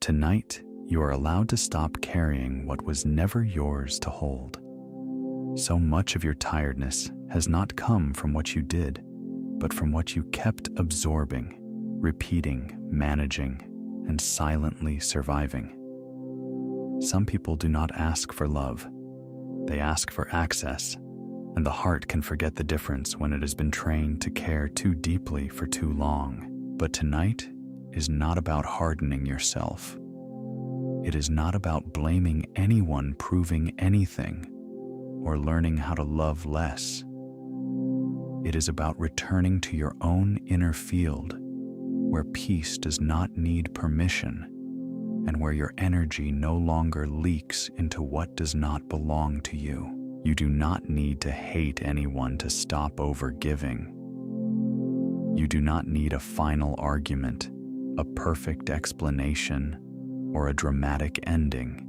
Tonight, you are allowed to stop carrying what was never yours to hold. So much of your tiredness has not come from what you did, but from what you kept absorbing, repeating, managing, and silently surviving. Some people do not ask for love. They ask for access, and the heart can forget the difference when it has been trained to care too deeply for too long. But tonight is not about hardening yourself. It is not about blaming anyone, proving anything, or learning how to love less. It is about returning to your own inner field, where peace does not need permission, and where your energy no longer leaks into what does not belong to you. You do not need to hate anyone to stop overgiving. You do not need a final argument, a perfect explanation, or a dramatic ending.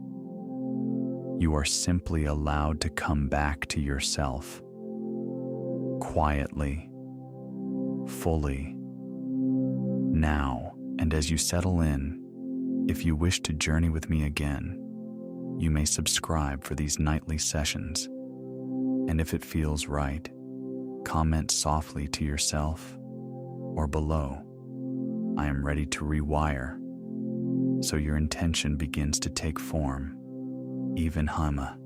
You are simply allowed to come back to yourself, quietly, fully, now. And as you settle in, if you wish to journey with me again, you may subscribe for these nightly sessions. And if it feels right, comment softly to yourself or below, "I am ready to rewire," so your intention begins to take form. Even Hama,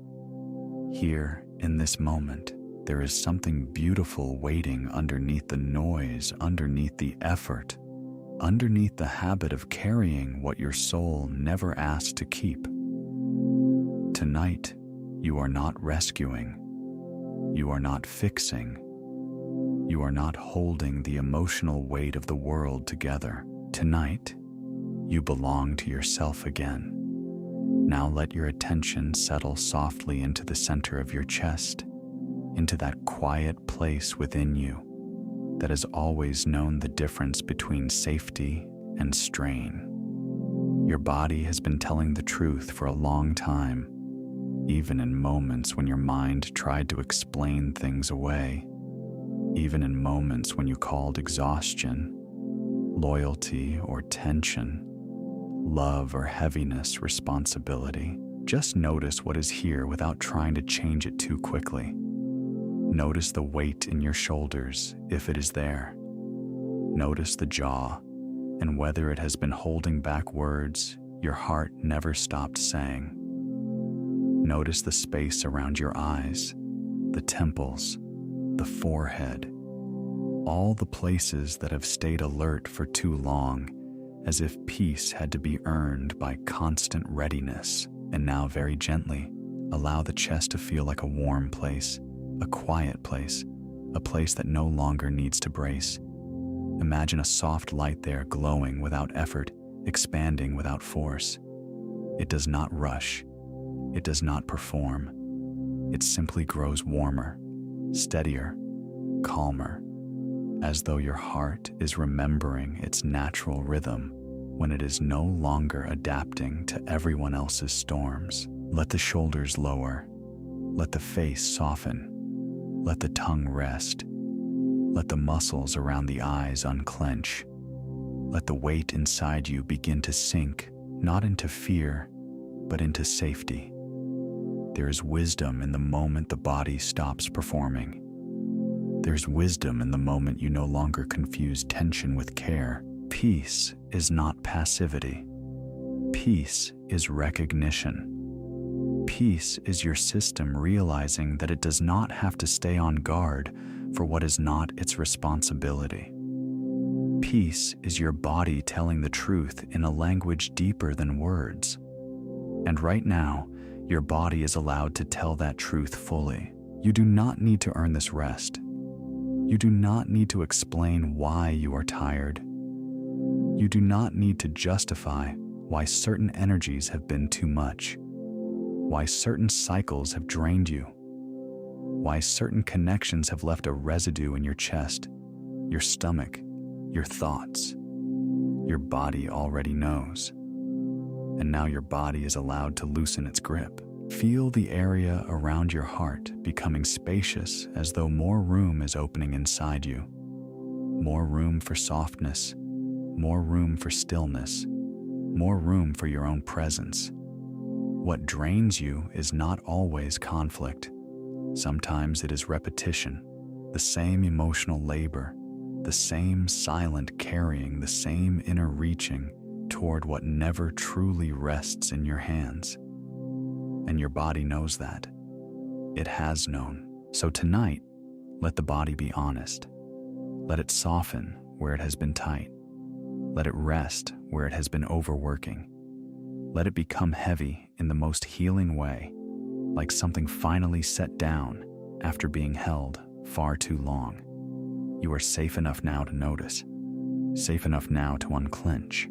here in this moment, there is something beautiful waiting underneath the noise, underneath the effort, underneath the habit of carrying what your soul never asked to keep. Tonight, you are not rescuing. You are not fixing. You are not holding the emotional weight of the world together. Tonight, you belong to yourself again. Now let your attention settle softly into the center of your chest, into that quiet place within you that has always known the difference between safety and strain. Your body has been telling the truth for a long time, even in moments when your mind tried to explain things away, even in moments when you called exhaustion, loyalty or tension, love or heaviness responsibility. Just notice what is here without trying to change it too quickly. Notice the weight in your shoulders, if it is there. Notice the jaw, and whether it has been holding back words your heart never stopped saying. Notice the space around your eyes, the temples, the forehead, all the places that have stayed alert for too long, as if peace had to be earned by constant readiness. And now, very gently, allow the chest to feel like a warm place, a quiet place, a place that no longer needs to brace. Imagine a soft light there, glowing without effort, expanding without force. It does not rush. It does not perform. It simply grows warmer, steadier, calmer, as though your heart is remembering its natural rhythm when it is no longer adapting to everyone else's storms. Let the shoulders lower. Let the face soften. Let the tongue rest. Let the muscles around the eyes unclench. Let the weight inside you begin to sink, not into fear, but into safety. There is wisdom in the moment the body stops performing. There's wisdom in the moment you no longer confuse tension with care. Peace is not passivity. Peace is recognition. Peace is your system realizing that it does not have to stay on guard for what is not its responsibility. Peace is your body telling the truth in a language deeper than words. And right now, your body is allowed to tell that truth fully. You do not need to earn this rest. You do not need to explain why you are tired. You do not need to justify why certain energies have been too much, why certain cycles have drained you, why certain connections have left a residue in your chest, your stomach, your thoughts. Your body already knows. And now your body is allowed to loosen its grip. Feel the area around your heart becoming spacious, as though more room is opening inside you. More room for softness, more room for stillness, more room for your own presence. What drains you is not always conflict. Sometimes it is repetition, the same emotional labor, the same silent carrying, the same inner reaching toward what never truly rests in your hands. And your body knows that. It has known. So tonight, let the body be honest. Let it soften where it has been tight. Let it rest where it has been overworking. Let it become heavy in the most healing way, like something finally set down after being held far too long. You are safe enough now to notice, safe enough now to unclench,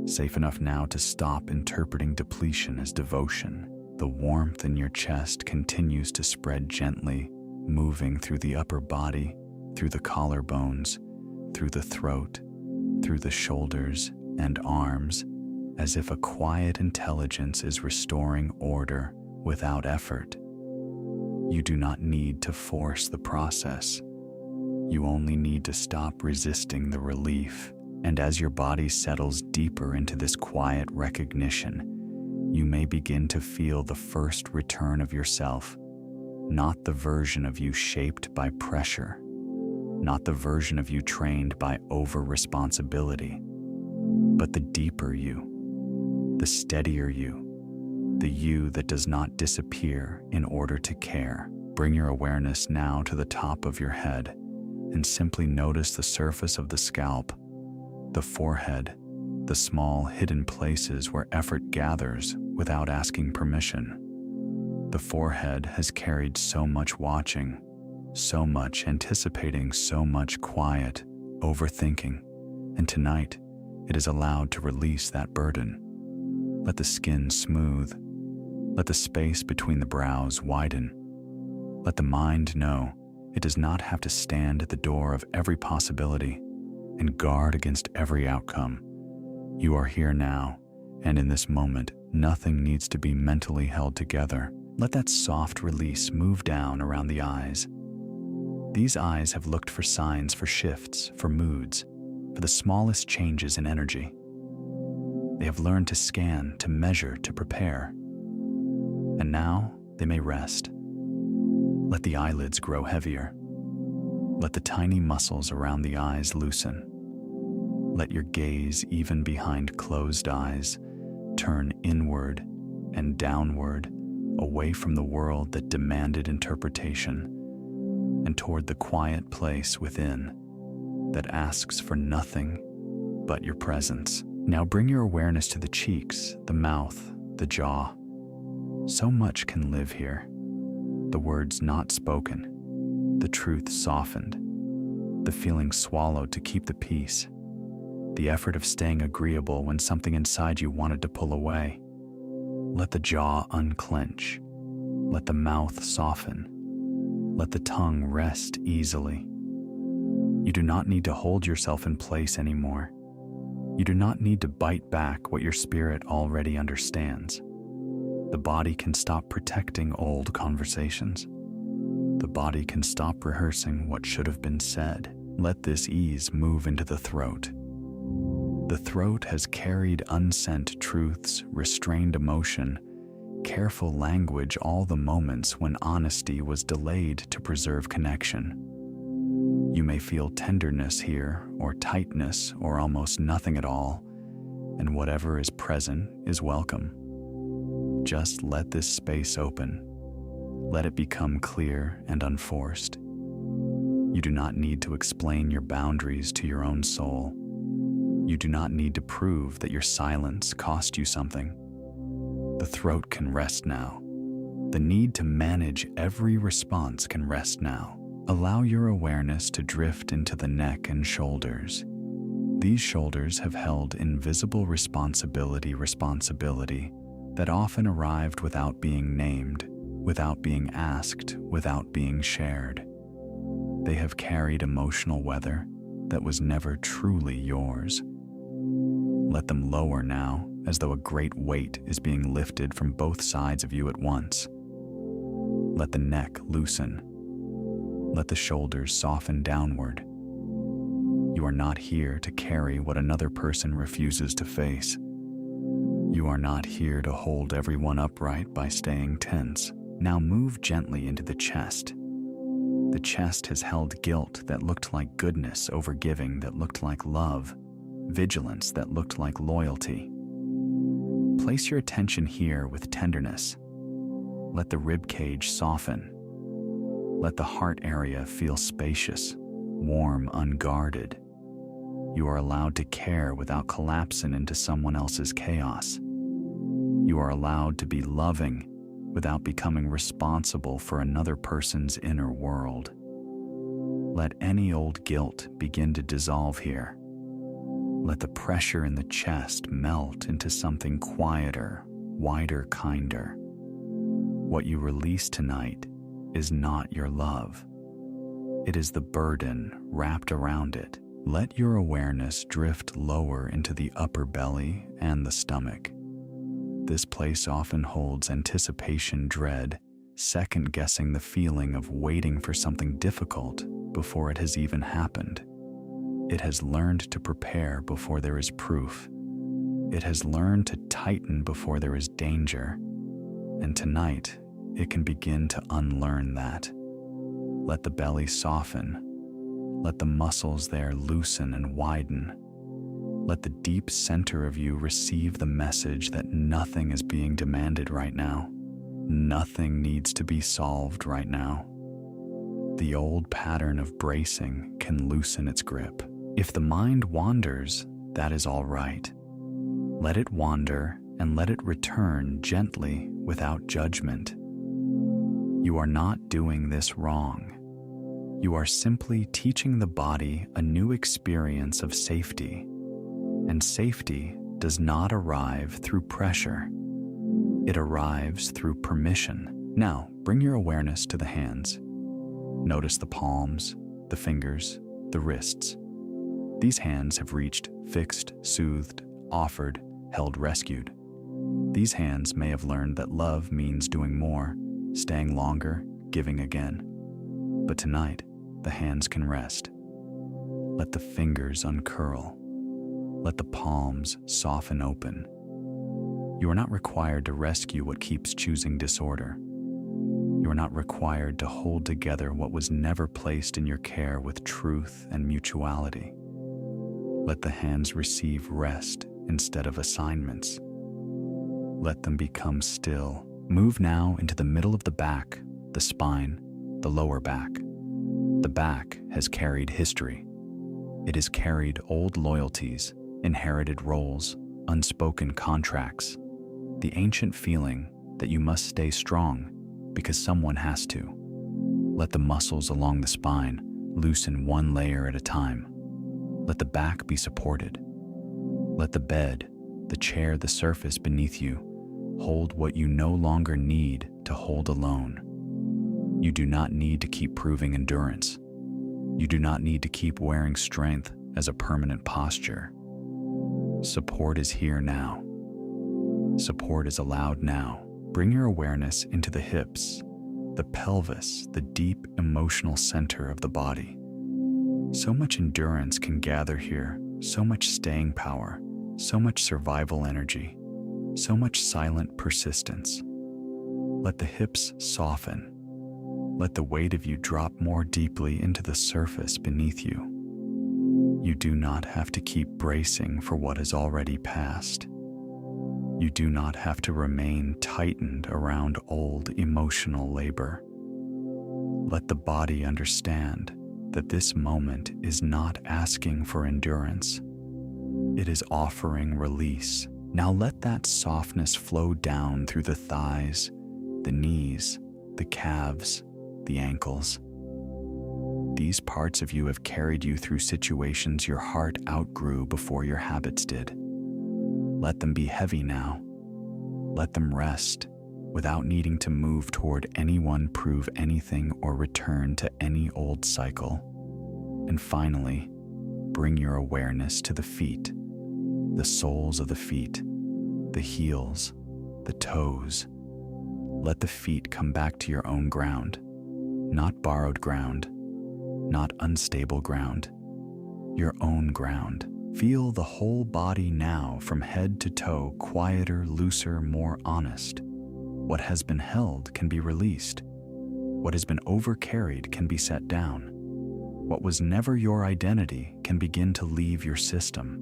safe enough now to stop interpreting depletion as devotion. The warmth in your chest continues to spread gently, moving through the upper body, through the collarbones, through the throat, through the shoulders and arms, as if a quiet intelligence is restoring order without effort. You do not need to force the process. You only need to stop resisting the relief. And as your body settles deeper into this quiet recognition, you may begin to feel the first return of yourself, not the version of you shaped by pressure, not the version of you trained by over-responsibility, but the deeper you, the steadier you, the you that does not disappear in order to care. Bring your awareness now to the top of your head and simply notice the surface of the scalp, the forehead, the small hidden places where effort gathers without asking permission. The forehead has carried so much watching, so much anticipating, so much quiet overthinking, and tonight it is allowed to release that burden. Let the skin smooth. Let the space between the brows widen. Let the mind know it does not have to stand at the door of every possibility and guard against every outcome. You are here now, and in this moment, nothing needs to be mentally held together. Let that soft release move down around the eyes. These eyes have looked for signs, for shifts, for moods, for the smallest changes in energy. They have learned to scan, to measure, to prepare. And now they may rest. Let the eyelids grow heavier. Let the tiny muscles around the eyes loosen. Let your gaze, even behind closed eyes, turn inward and downward, away from the world that demanded interpretation, and toward the quiet place within that asks for nothing but your presence. Now bring your awareness to the cheeks, the mouth, the jaw. So much can live here. The words not spoken, the truth softened, the feeling swallowed to keep the peace, the effort of staying agreeable when something inside you wanted to pull away. Let the jaw unclench. Let the mouth soften. Let the tongue rest easily. You do not need to hold yourself in place anymore. You do not need to bite back what your spirit already understands. The body can stop protecting old conversations. The body can stop rehearsing what should have been said. Let this ease move into the throat. The throat has carried unsent truths, restrained emotion, careful language all the moments when honesty was delayed to preserve connection. You may feel tenderness here, or tightness, or almost nothing at all, and whatever is present is welcome. Just let this space open. Let it become clear and unforced. You do not need to explain your boundaries to your own soul. You do not need to prove that your silence cost you something. The throat can rest now. The need to manage every response can rest now. Allow your awareness to drift into the neck and shoulders. These shoulders have held invisible responsibility that often arrived without being named, without being asked, without being shared. They have carried emotional weather that was never truly yours. Let them lower now, as though a great weight is being lifted from both sides of you at once. Let the neck loosen. Let the shoulders soften downward. You are not here to carry what another person refuses to face. You are not here to hold everyone upright by staying tense. Now move gently into the chest. The chest has held guilt that looked like goodness over giving that looked like love, vigilance that looked like loyalty. Place your attention here with tenderness. Let the rib cage soften. Let the heart area feel spacious, warm, unguarded. You are allowed to care without collapsing into someone else's chaos. You are allowed to be loving without becoming responsible for another person's inner world. Let any old guilt begin to dissolve here. Let the pressure in the chest melt into something quieter, wider, kinder. What you release tonight is not your love. It is the burden wrapped around it. Let your awareness drift lower into the upper belly and the stomach. This place often holds anticipation, dread, second-guessing the feeling of waiting for something difficult before it has even happened. It has learned to prepare before there is proof. It has learned to tighten before there is danger. And tonight, it can begin to unlearn that. Let the belly soften. Let the muscles there loosen and widen. Let the deep center of you receive the message that nothing is being demanded right now. Nothing needs to be solved right now. The old pattern of bracing can loosen its grip. If the mind wanders, that is all right. Let it wander and let it return gently without judgment. You are not doing this wrong. You are simply teaching the body a new experience of safety. And safety does not arrive through pressure. It arrives through permission. Now, bring your awareness to the hands. Notice the palms, the fingers, the wrists. These hands have reached, fixed, soothed, offered, held, rescued. These hands may have learned that love means doing more, staying longer, giving again. But tonight, the hands can rest. Let the fingers uncurl. Let the palms soften open. You are not required to rescue what keeps choosing disorder. You are not required to hold together what was never placed in your care with truth and mutuality. Let the hands receive rest instead of assignments. Let them become still. Move now into the middle of the back, the spine, the lower back. The back has carried history. It has carried old loyalties, inherited roles, unspoken contracts, the ancient feeling that you must stay strong because someone has to. Let the muscles along the spine loosen one layer at a time. Let the back be supported. Let the bed, the chair, the surface beneath you hold what you no longer need to hold alone. You do not need to keep proving endurance. You do not need to keep wearing strength as a permanent posture. Support is here now. Support is allowed now. Bring your awareness into the hips, the pelvis, the deep emotional center of the body. So much endurance can gather here, so much staying power, so much survival energy, so much silent persistence. Let the hips soften. Let the weight of you drop more deeply into the surface beneath you. You do not have to keep bracing for what has already passed. You do not have to remain tightened around old emotional labor. Let the body understand that this moment is not asking for endurance. It is offering release. Now let that softness flow down through the thighs, the knees, the calves, the ankles. These parts of you have carried you through situations your heart outgrew before your habits did. Let them be heavy now. Let them rest without needing to move toward anyone, prove anything, or return to any old cycle. And finally, bring your awareness to the feet, the soles of the feet, the heels, the toes. Let the feet come back to your own ground, not borrowed ground, not unstable ground, your own ground. Feel the whole body now from head to toe, quieter, looser, more honest. What has been held can be released. What has been overcarried can be set down. What was never your identity can begin to leave your system.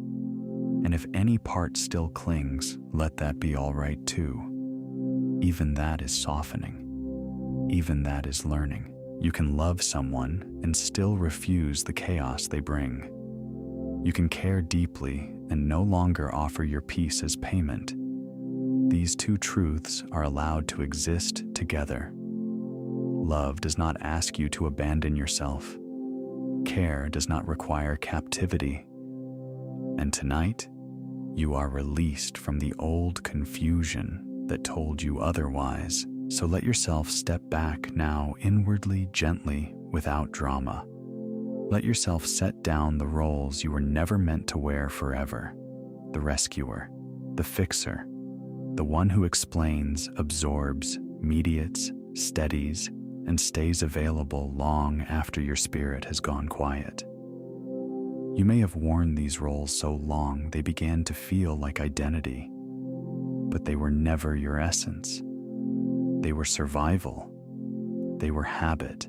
And if any part still clings, let that be all right too. Even that is softening. Even that is learning. You can love someone and still refuse the chaos they bring. You can care deeply and no longer offer your peace as payment. These two truths are allowed to exist together. Love does not ask you to abandon yourself. Care does not require captivity. And tonight, you are released from the old confusion that told you otherwise. So let yourself step back now inwardly, gently, without drama. Let yourself set down the roles you were never meant to wear forever. The rescuer, the fixer, the one who explains, absorbs, mediates, steadies, and stays available long after your spirit has gone quiet. You may have worn these roles so long they began to feel like identity, but they were never your essence. They were survival. They were habit.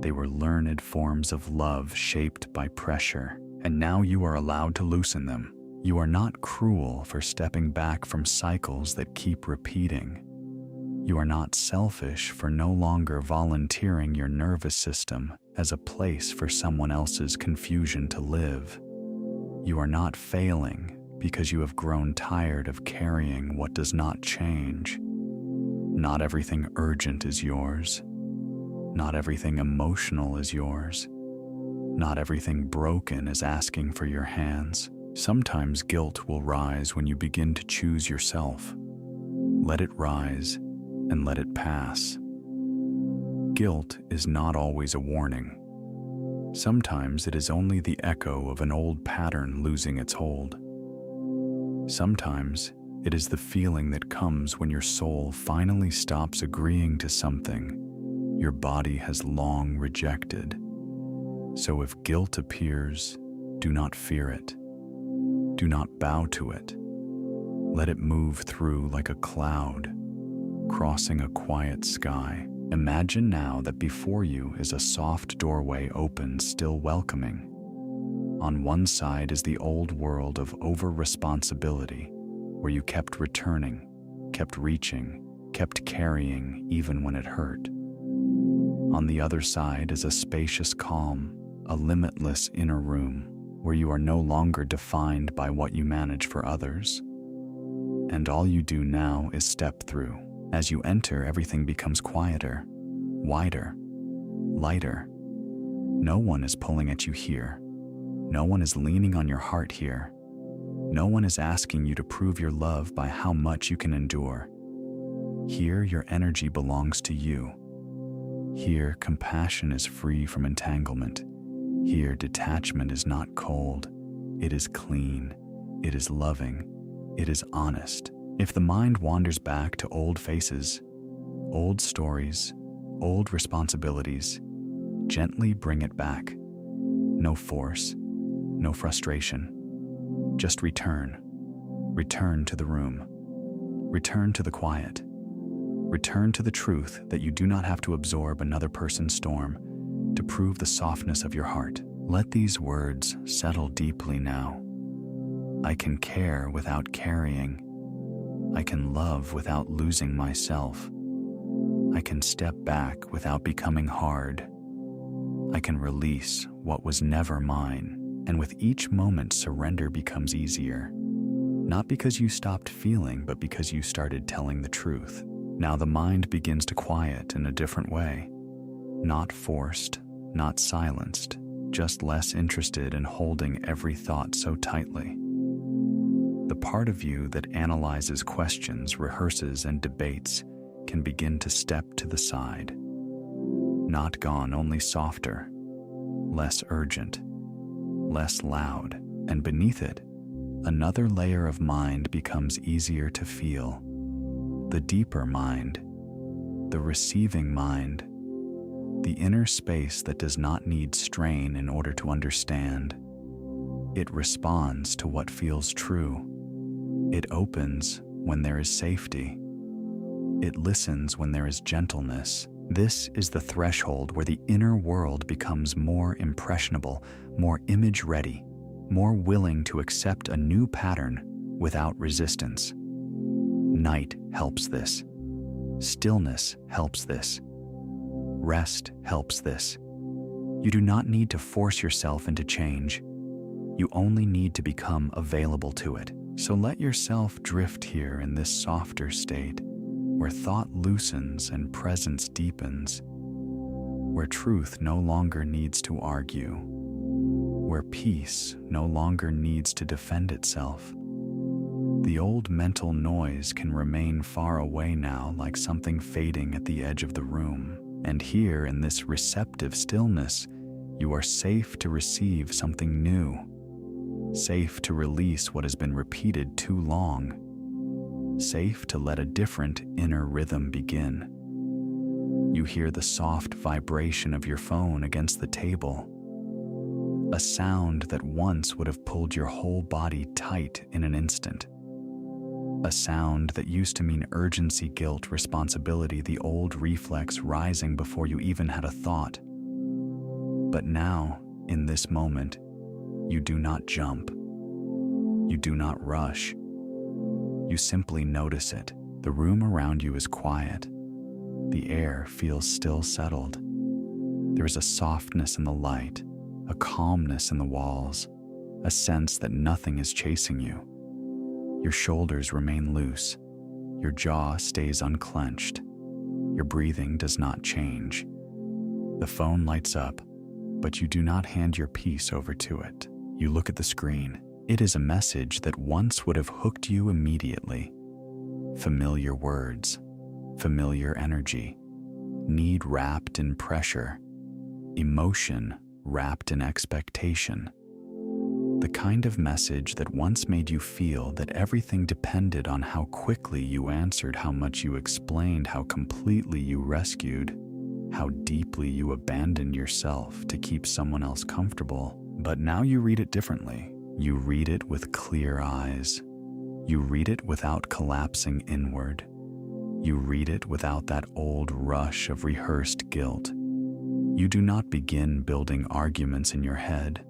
They were learned forms of love shaped by pressure, and now you are allowed to loosen them. You are not cruel for stepping back from cycles that keep repeating. You are not selfish for no longer volunteering your nervous system as a place for someone else's confusion to live. You are not failing because you have grown tired of carrying what does not change. Not everything urgent is yours. Not everything emotional is yours. Not everything broken is asking for your hands. Sometimes guilt will rise when you begin to choose yourself. Let it rise and let it pass. Guilt is not always a warning. Sometimes it is only the echo of an old pattern losing its hold. Sometimes it is the feeling that comes when your soul finally stops agreeing to something your body has long rejected. So if guilt appears, do not fear it. Do not bow to it. Let it move through like a cloud, crossing a quiet sky. Imagine now that before you is a soft doorway open, still welcoming. On one side is the old world of over-responsibility, where you kept returning, kept reaching, kept carrying even when it hurt. On the other side is a spacious calm, a limitless inner room, where you are no longer defined by what you manage for others. And all you do now is step through. As you enter, everything becomes quieter, wider, lighter. No one is pulling at you here. No one is leaning on your heart here. No one is asking you to prove your love by how much you can endure. Here, your energy belongs to you. Here, compassion is free from entanglement. Here, detachment is not cold. It is clean. It is loving. It is honest. If the mind wanders back to old faces, old stories, old responsibilities, gently bring it back. No force, no frustration. Just return. Return to the room. Return to the quiet. Return to the truth that you do not have to absorb another person's storm to prove the softness of your heart. Let these words settle deeply now. I can care without carrying. I can love without losing myself. I can step back without becoming hard. I can release what was never mine. And with each moment, surrender becomes easier. Not because you stopped feeling, but because you started telling the truth. Now the mind begins to quiet in a different way. Not forced, not silenced, just less interested in holding every thought so tightly. The part of you that analyzes questions, rehearses, and debates can begin to step to the side. Not gone, only softer, less urgent, less loud, and beneath it, another layer of mind becomes easier to feel. The deeper mind, the receiving mind, the inner space that does not need strain in order to understand. It responds to what feels true. It opens when there is safety. It listens when there is gentleness. This is the threshold where the inner world becomes more impressionable, more image-ready, more willing to accept a new pattern without resistance. Night helps this. Stillness helps this. Rest helps this. You do not need to force yourself into change. You only need to become available to it. So let yourself drift here in this softer state, where thought loosens and presence deepens, where truth no longer needs to argue, where peace no longer needs to defend itself. The old mental noise can remain far away now, like something fading at the edge of the room. And here in this receptive stillness, you are safe to receive something new, safe to release what has been repeated too long, safe to let a different inner rhythm begin. You hear the soft vibration of your phone against the table, a sound that once would have pulled your whole body tight in an instant. A sound that used to mean urgency, guilt, responsibility, the old reflex rising before you even had a thought. But now, in this moment, you do not jump. You do not rush. You simply notice it. The room around you is quiet. The air feels still settled. There is a softness in the light, a calmness in the walls, a sense that nothing is chasing you. Your shoulders remain loose. Your jaw stays unclenched. Your breathing does not change. The phone lights up, but you do not hand your piece over to it. You look at the screen. It is a message that once would have hooked you immediately. Familiar words, familiar energy, need wrapped in pressure, emotion wrapped in expectation. The kind of message that once made you feel that everything depended on how quickly you answered, how much you explained, how completely you rescued, how deeply you abandoned yourself to keep someone else comfortable. But now you read it differently. You read it with clear eyes. You read it without collapsing inward. You read it without that old rush of rehearsed guilt. You do not begin building arguments in your head.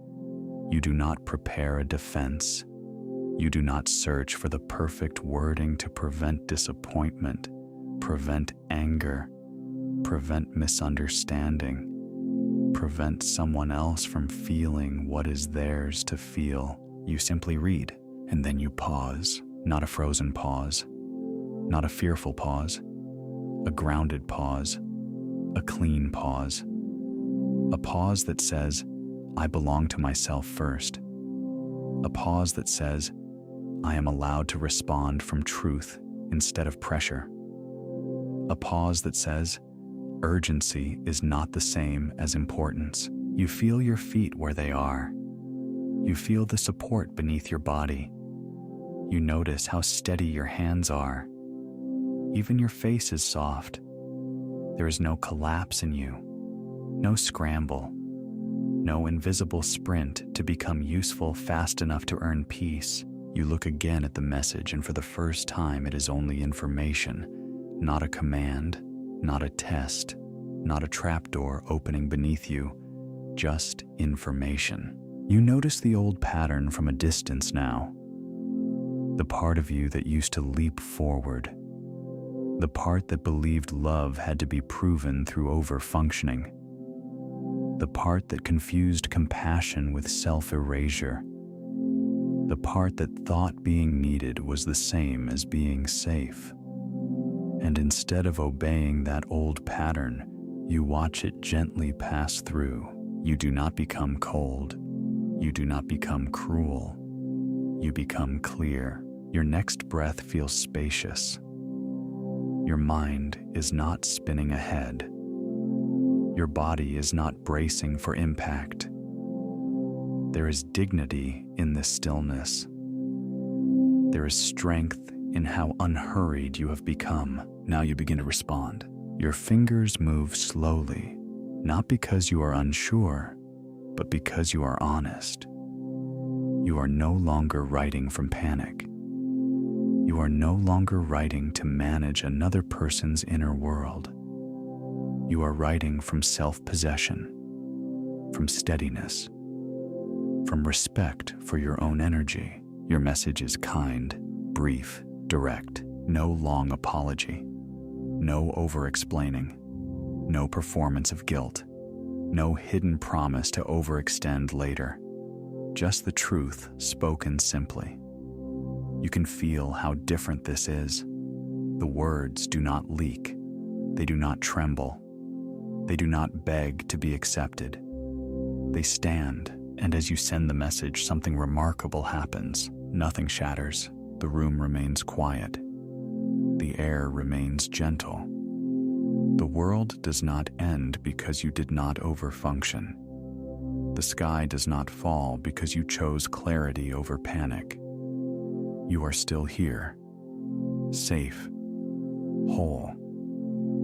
You do not prepare a defense. You do not search for the perfect wording to prevent disappointment, prevent anger, prevent misunderstanding, prevent someone else from feeling what is theirs to feel. You simply read, and then you pause. Not a frozen pause, not a fearful pause, a grounded pause, a clean pause, a pause that says, I belong to myself first. A pause that says, I am allowed to respond from truth instead of pressure. A pause that says, urgency is not the same as importance. You feel your feet where they are. You feel the support beneath your body. You notice how steady your hands are. Even your face is soft. There is no collapse in you, no scramble. No invisible sprint to become useful fast enough to earn peace. You look again at the message, and for the first time it is only information, not a command, not a test, not a trapdoor opening beneath you, just information. You notice the old pattern from a distance now. The part of you that used to leap forward. The part that believed love had to be proven through over-functioning. The part that confused compassion with self-erasure. The part that thought being needed was the same as being safe. And instead of obeying that old pattern, you watch it gently pass through. You do not become cold. You do not become cruel. You become clear. Your next breath feels spacious. Your mind is not spinning ahead. Your body is not bracing for impact. There is dignity in this stillness. There is strength in how unhurried you have become. Now you begin to respond. Your fingers move slowly, not because you are unsure, but because you are honest. You are no longer writing from panic. You are no longer writing to manage another person's inner world. You are writing from self-possession, from steadiness, from respect for your own energy. Your message is kind, brief, direct. No long apology, no over-explaining, no performance of guilt, no hidden promise to overextend later. Just the truth spoken simply. You can feel how different this is. The words do not leak. They do not tremble. They do not beg to be accepted. They stand, and as you send the message, something remarkable happens. Nothing shatters. The room remains quiet. The air remains gentle. The world does not end because you did not overfunction. The sky does not fall because you chose clarity over panic. You are still here, safe, whole,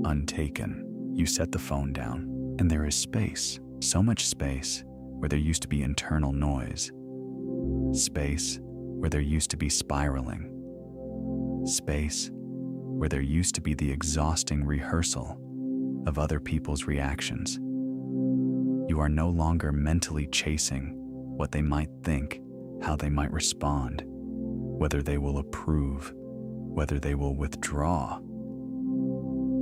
untaken. You set the phone down, and there is space, so much space where there used to be internal noise, space where there used to be spiraling, space where there used to be the exhausting rehearsal of other people's reactions. You are no longer mentally chasing what they might think, how they might respond, whether they will approve, whether they will withdraw.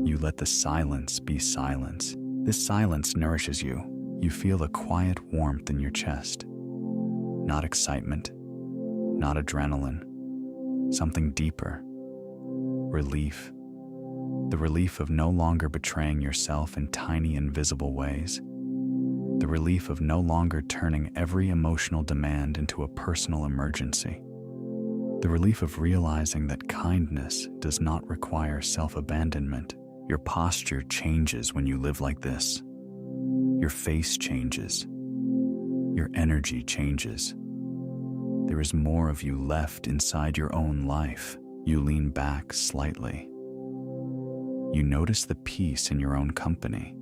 You let the silence be silence. This silence nourishes you. You feel a quiet warmth in your chest. Not excitement, not adrenaline, something deeper. Relief. The relief of no longer betraying yourself in tiny invisible ways. The relief of no longer turning every emotional demand into a personal emergency. The relief of realizing that kindness does not require self-abandonment. Your posture changes when you live like this. Your face changes. Your energy changes. There is more of you left inside your own life. You lean back slightly. You notice the peace in your own company.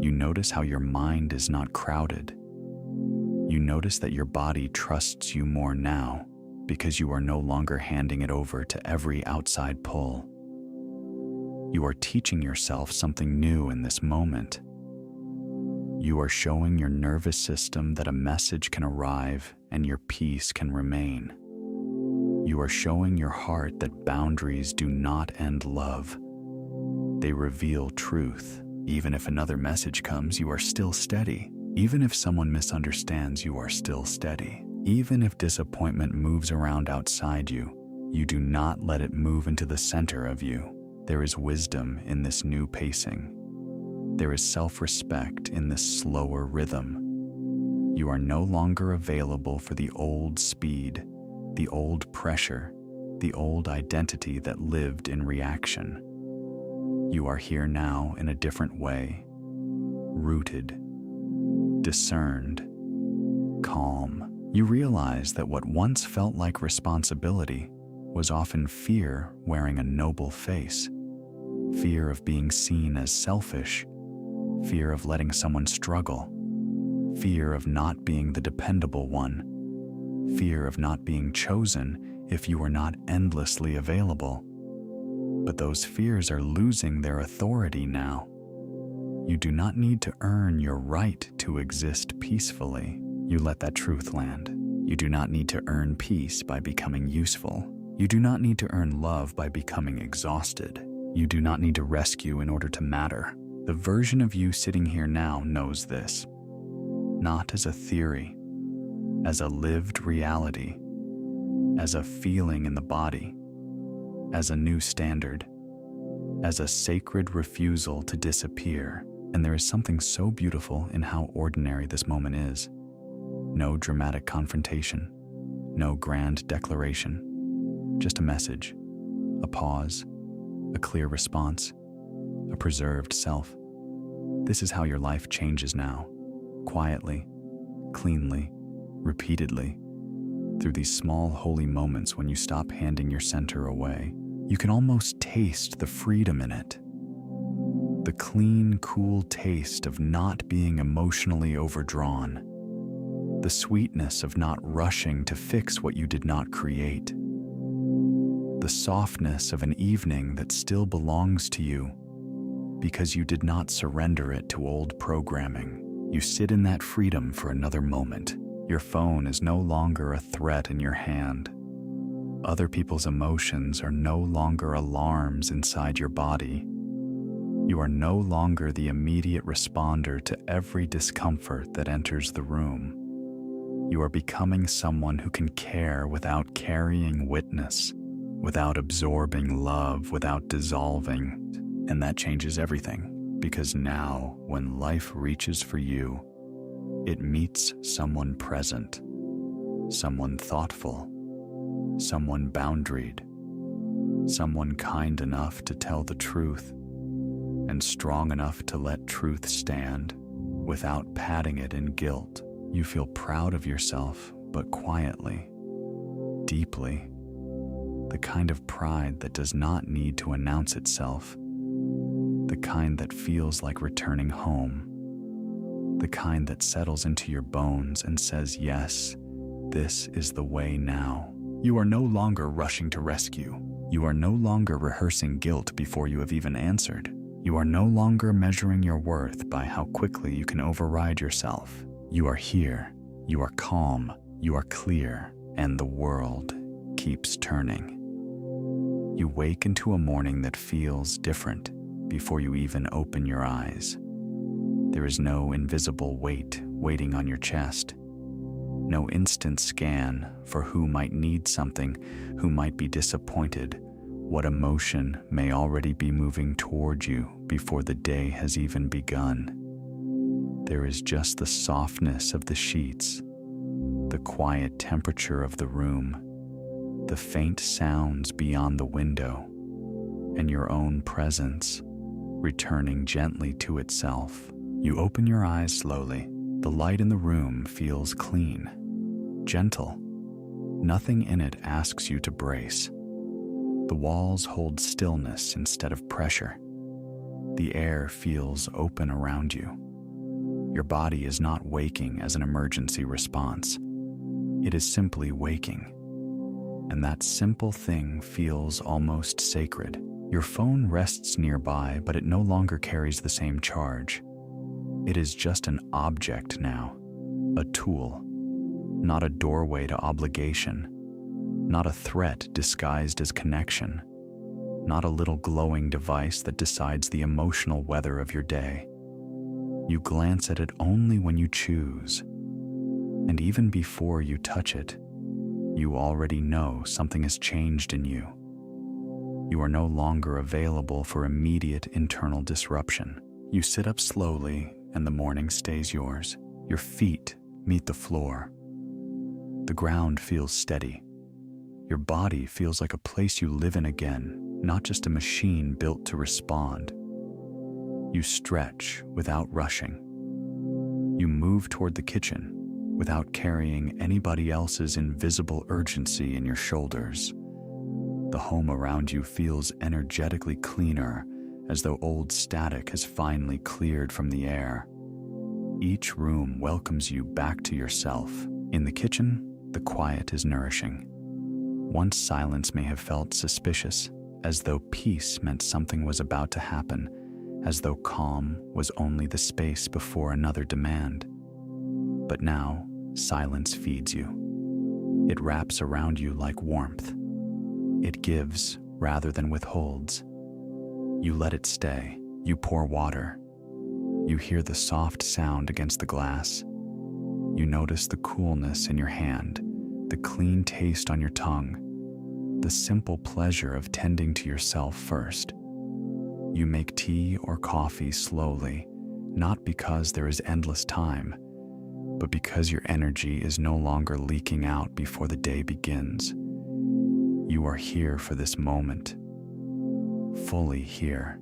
You notice how your mind is not crowded. You notice that your body trusts you more now because you are no longer handing it over to every outside pull. You are teaching yourself something new in this moment. You are showing your nervous system that a message can arrive and your peace can remain. You are showing your heart that boundaries do not end love. They reveal truth. Even if another message comes, you are still steady. Even if someone misunderstands, you are still steady. Even if disappointment moves around outside you, you do not let it move into the center of you. There is wisdom in this new pacing. There is self-respect in this slower rhythm. You are no longer available for the old speed, the old pressure, the old identity that lived in reaction. You are here now in a different way, rooted, discerned, calm. You realize that what once felt like responsibility was often fear wearing a noble face. Fear of being seen as selfish, fear of letting someone struggle, fear of not being the dependable one, fear of not being chosen if you were not endlessly available. But those fears are losing their authority now. You do not need to earn your right to exist peacefully. You let that truth land. You do not need to earn peace by becoming useful. You do not need to earn love by becoming exhausted. You do not need to rescue in order to matter. The version of you sitting here now knows this. Not as a theory, as a lived reality, as a feeling in the body, as a new standard, as a sacred refusal to disappear. And there is something so beautiful in how ordinary this moment is. No dramatic confrontation, no grand declaration, just a message, a pause, a clear response, a preserved self. This is how your life changes now, quietly, cleanly, repeatedly, through these small holy moments when you stop handing your center away. You can almost taste the freedom in it. The clean, cool taste of not being emotionally overdrawn. the sweetness of not rushing to fix what you did not create, the softness of an evening that still belongs to you because you did not surrender it to old programming. You sit in that freedom for another moment. Your phone is no longer a threat in your hand. Other people's emotions are no longer alarms inside your body. You are no longer the immediate responder to every discomfort that enters the room. You are becoming someone who can care without carrying witness, without absorbing love, without dissolving. And that changes everything, because now, when life reaches for you, it meets someone present, someone thoughtful, someone boundaried, someone kind enough to tell the truth, and strong enough to let truth stand without padding it in guilt. You feel proud of yourself, but quietly, deeply, the kind of pride that does not need to announce itself, the kind that feels like returning home, the kind that settles into your bones and says, yes, this is the way now. You are no longer rushing to rescue. You are no longer rehearsing guilt before you have even answered. You are no longer measuring your worth by how quickly you can override yourself. You are here, you are calm, you are clear, and the world keeps turning. You wake into a morning that feels different before you even open your eyes. There is no invisible weight waiting on your chest, no instant scan for who might need something, who might be disappointed, what emotion may already be moving toward you before the day has even begun. There is just the softness of the sheets, the quiet temperature of the room, the faint sounds beyond the window, and your own presence returning gently to itself. You open your eyes slowly. The light in the room feels clean, gentle. Nothing in it asks you to brace. The walls hold stillness instead of pressure. The air feels open around you. Your body is not waking as an emergency response. It is simply waking. And that simple thing feels almost sacred. Your phone rests nearby, but it no longer carries the same charge. It is just an object now, a tool, not a doorway to obligation, not a threat disguised as connection, not a little glowing device that decides the emotional weather of your day. You glance at it only when you choose, and even before you touch it, you already know something has changed in you. You are no longer available for immediate internal disruption. You sit up slowly, and the morning stays yours. Your feet meet the floor. The ground feels steady. Your body feels like a place you live in again, not just a machine built to respond. You stretch without rushing. You move toward the kitchen without carrying anybody else's invisible urgency in your shoulders. The home around you feels energetically cleaner, as though old static has finally cleared from the air. Each room welcomes you back to yourself. In the kitchen, the quiet is nourishing. Once silence may have felt suspicious, as though peace meant something was about to happen, as though calm was only the space before another demand. But now, silence feeds you. It wraps around you like warmth. It gives rather than withholds. You let it stay. You pour water. You hear the soft sound against the glass. You notice the coolness in your hand, the clean taste on your tongue, the simple pleasure of tending to yourself first. You make tea or coffee slowly, not because there is endless time, but because your energy is no longer leaking out before the day begins. You are here for this moment, fully here.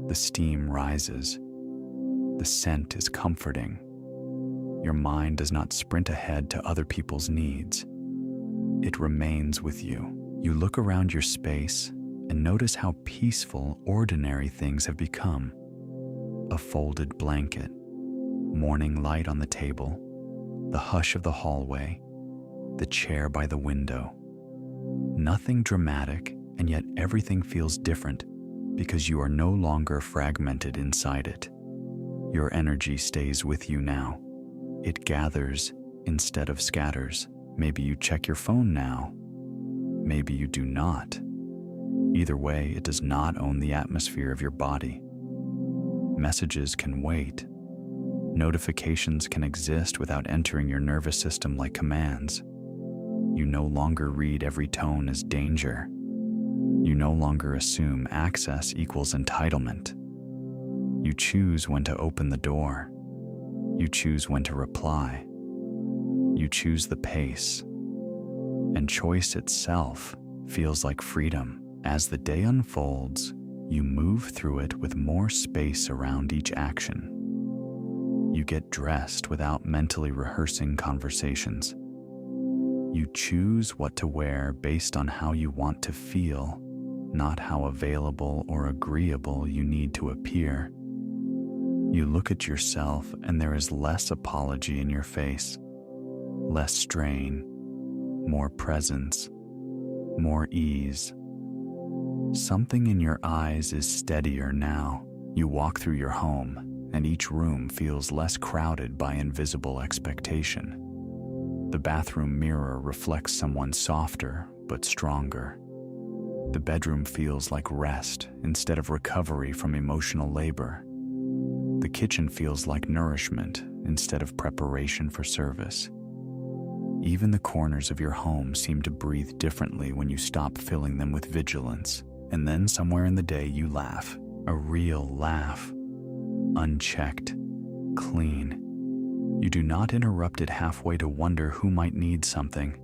The steam rises. The scent is comforting. Your mind does not sprint ahead to other people's needs. It remains with you. You look around your space and notice how peaceful ordinary things have become. A folded blanket, morning light on the table, The hush of the hallway, the chair by the window. Nothing dramatic, and yet everything feels different because you are no longer fragmented inside it. Your energy stays with you now. It gathers instead of scatters. Maybe you check your phone now. Maybe you do not. Either way, it does not own the atmosphere of your body. Messages can wait. Notifications can exist without entering your nervous system like commands. You no longer read every tone as danger. You no longer assume access equals entitlement. You choose when to open the door. You choose when to reply. You choose the pace. And choice itself feels like freedom. As the day unfolds, you move through it with more space around each action. You get dressed without mentally rehearsing conversations. You choose what to wear based on how you want to feel, not how available or agreeable you need to appear. You look at yourself and there is less apology in your face, less strain, more presence, more ease. Something in your eyes is steadier now. You walk through your home, and each room feels less crowded by invisible expectation. The bathroom mirror reflects someone softer but stronger. The bedroom feels like rest instead of recovery from emotional labor. The kitchen feels like nourishment instead of preparation for service. Even the corners of your home seem to breathe differently when you stop filling them with vigilance. And then somewhere in the day you laugh, a real laugh. Unchecked, clean. You do not interrupt it halfway to wonder who might need something.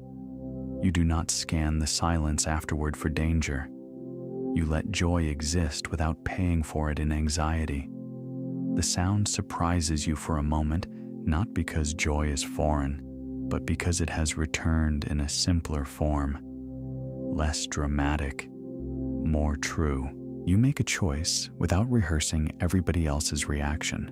You do not scan the silence afterward for danger. You let joy exist without paying for it in anxiety. The sound surprises you for a moment, not because joy is foreign, but because it has returned in a simpler form. Less dramatic, more true. You make a choice without rehearsing everybody else's reaction.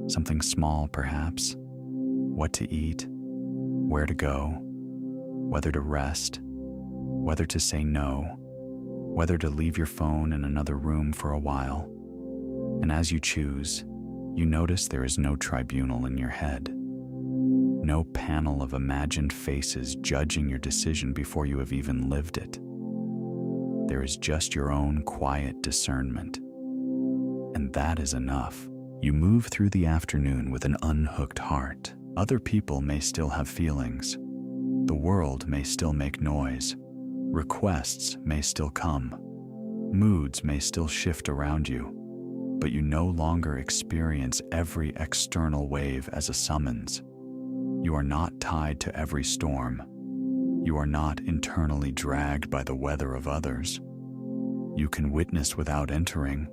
Something small, perhaps. What to eat, where to go, whether to rest, whether to say no, whether to leave your phone in another room for a while. And as you choose, you notice there is no tribunal in your head. No panel of imagined faces judging your decision before you have even lived it. There is just your own quiet discernment. And that is enough. You move through the afternoon with an unhooked heart. Other people may still have feelings. The world may still make noise. Requests may still come. Moods may still shift around you. But you no longer experience every external wave as a summons. You are not tied to every storm. You are not internally dragged by the weather of others. You can witness without entering.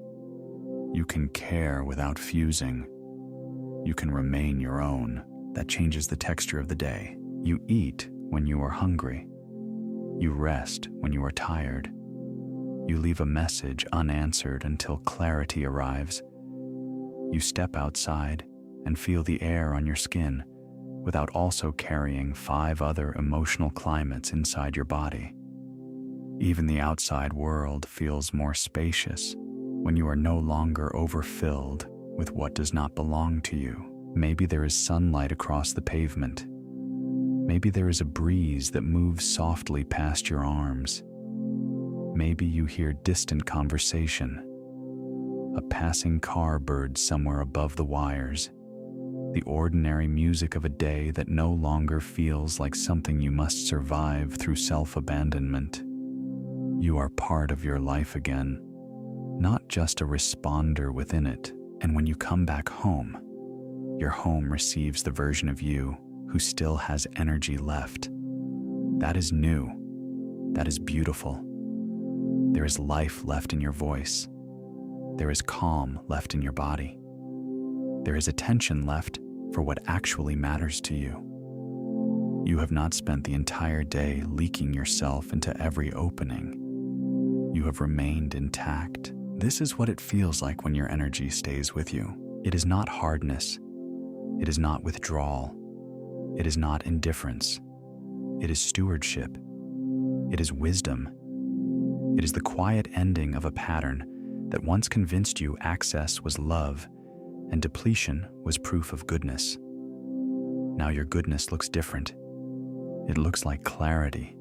You can care without fusing. You can remain your own. That changes the texture of the day. You eat when you are hungry. You rest when you are tired. You leave a message unanswered until clarity arrives. You step outside and feel the air on your skin, without also carrying 5 other emotional climates inside your body. Even the outside world feels more spacious when you are no longer overfilled with what does not belong to you. Maybe there is sunlight across the pavement. Maybe there is a breeze that moves softly past your arms. Maybe you hear distant conversation, a passing car bird somewhere above the wires. The ordinary music of a day that no longer feels like something you must survive through self-abandonment. You are part of your life again, not just a responder within it. And when you come back home, your home receives the version of you who still has energy left. That is new. That is beautiful. There is life left in your voice. There is calm left in your body. There is attention left for what actually matters to you. You have not spent the entire day leaking yourself into every opening. You have remained intact. This is what it feels like when your energy stays with you. It is not hardness. It is not withdrawal. It is not indifference. It is stewardship. It is wisdom. It is the quiet ending of a pattern that once convinced you access was love and depletion was proof of goodness. Now your goodness looks different. It looks like clarity.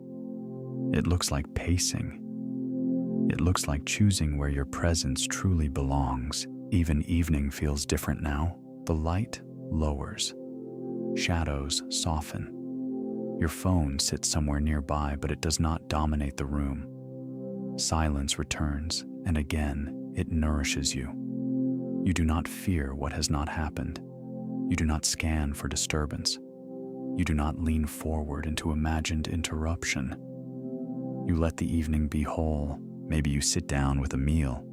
It looks like pacing. It looks like choosing where your presence truly belongs. Even evening feels different now. The light lowers. Shadows soften. Your phone sits somewhere nearby, but it does not dominate the room. Silence returns, and again, it nourishes you. You do not fear what has not happened. You do not scan for disturbance. You do not lean forward into imagined interruption. You let the evening be whole. Maybe you sit down with a meal.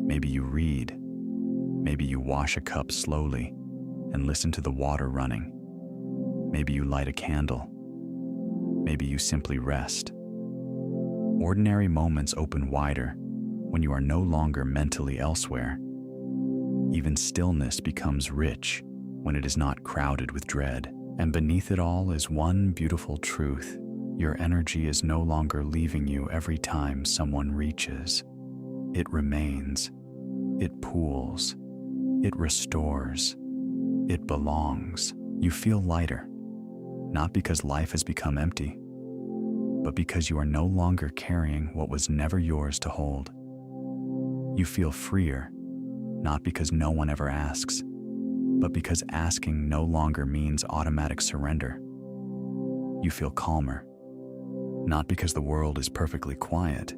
Maybe you read. Maybe you wash a cup slowly and listen to the water running. Maybe you light a candle. Maybe you simply rest. Ordinary moments open wider when you are no longer mentally elsewhere. Even stillness becomes rich when it is not crowded with dread. And beneath it all is one beautiful truth. Your energy is no longer leaving you every time someone reaches. It remains. It pools. It restores. It belongs. You feel lighter, not because life has become empty, but because you are no longer carrying what was never yours to hold. You feel freer, not because no one ever asks, but because asking no longer means automatic surrender. You feel calmer, not because the world is perfectly quiet,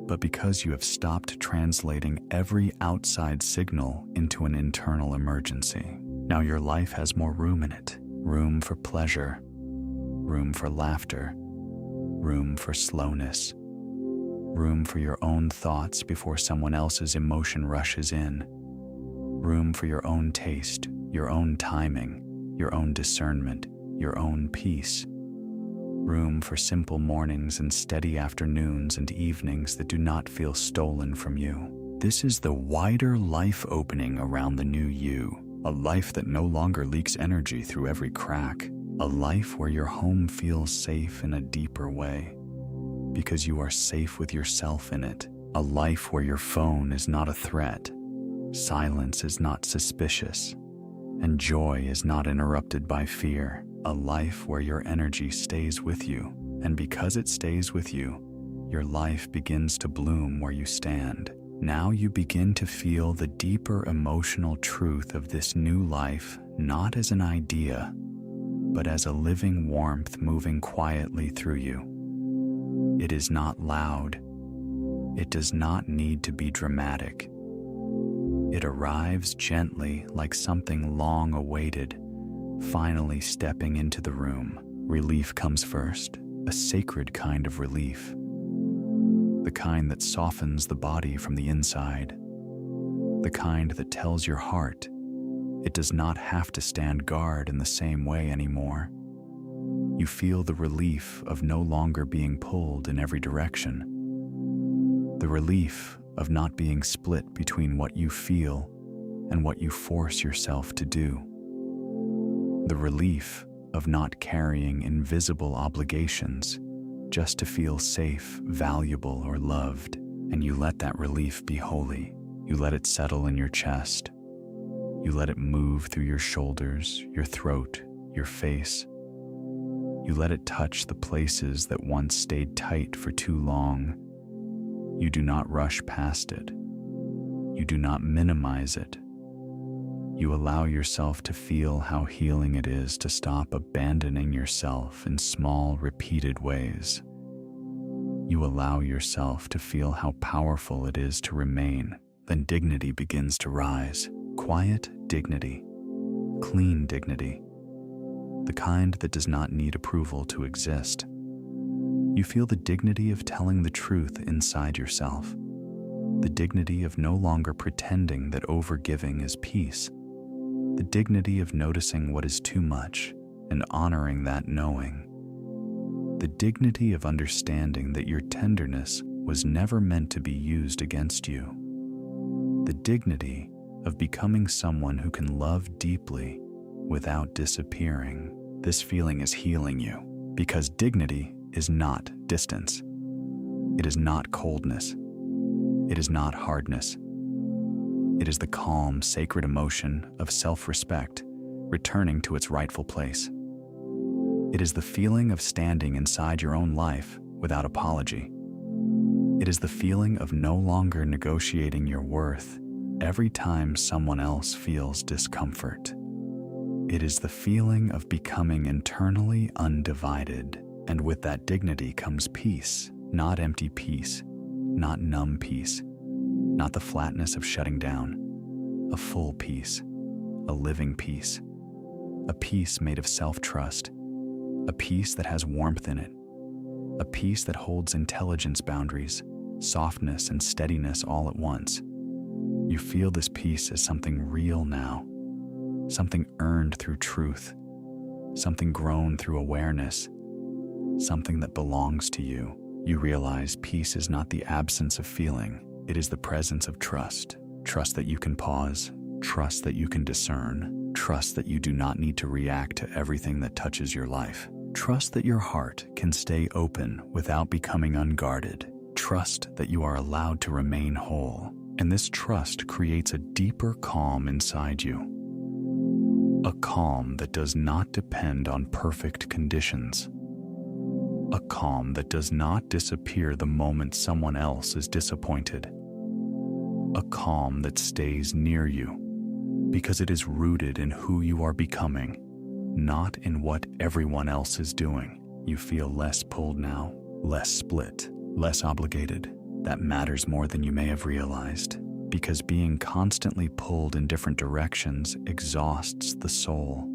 but because you have stopped translating every outside signal into an internal emergency. Now your life has more room in it. Room for pleasure, room for laughter, room for slowness, room for your own thoughts before someone else's emotion rushes in, room for your own taste, your own timing, your own discernment, your own peace, room for simple mornings and steady afternoons and evenings that do not feel stolen from you. This is the wider life opening around the new you. A life that no longer leaks energy through every crack. A life where your home feels safe in a deeper way, because you are safe with yourself in it. A life where your phone is not a threat, silence is not suspicious, and joy is not interrupted by fear. A life where your energy stays with you, and because it stays with you, your life begins to bloom where you stand. Now you begin to feel the deeper emotional truth of this new life, not as an idea, but as a living warmth moving quietly through you. It is not loud. It does not need to be dramatic. It arrives gently like something long awaited, finally stepping into the room. Relief comes first, a sacred kind of relief. The kind that softens the body from the inside. The kind that tells your heart it does not have to stand guard in the same way anymore. You feel the relief of no longer being pulled in every direction. The relief of not being split between what you feel and what you force yourself to do. The relief of not carrying invisible obligations just to feel safe, valuable, or loved. And you let that relief be holy. You let it settle in your chest. You let it move through your shoulders, your throat, your face. You let it touch the places that once stayed tight for too long. You do not rush past it. You do not minimize it. You allow yourself to feel how healing it is to stop abandoning yourself in small, repeated ways. You allow yourself to feel how powerful it is to remain. Then dignity begins to rise. Quiet dignity. Clean dignity. The kind that does not need approval to exist. You feel the dignity of telling the truth inside yourself. The dignity of no longer pretending that overgiving is peace. The dignity of noticing what is too much and honoring that knowing. The dignity of understanding that your tenderness was never meant to be used against you. The dignity of becoming someone who can love deeply without disappearing. This feeling is healing you, because dignity is not distance. It is not coldness. It is not hardness. It is the calm, sacred emotion of self-respect returning to its rightful place. It is the feeling of standing inside your own life without apology. It is the feeling of no longer negotiating your worth every time someone else feels discomfort. It is the feeling of becoming internally undivided, and with that dignity comes peace, not empty peace, not numb peace, not the flatness of shutting down, a full peace, a living peace, a peace made of self-trust, a peace that has warmth in it, a peace that holds intelligence boundaries, softness and steadiness all at once. You feel this peace as something real now, something earned through truth, something grown through awareness, something that belongs to you. You realize peace is not the absence of feeling, it is the presence of trust. Trust that you can pause, trust that you can discern, trust that you do not need to react to everything that touches your life. Trust that your heart can stay open without becoming unguarded. Trust that you are allowed to remain whole. And this trust creates a deeper calm inside you. A calm that does not depend on perfect conditions. A calm that does not disappear the moment someone else is disappointed. A calm that stays near you because it is rooted in who you are becoming, not in what everyone else is doing. You feel less pulled now, less split, less obligated. That matters more than you may have realized, because being constantly pulled in different directions exhausts the soul.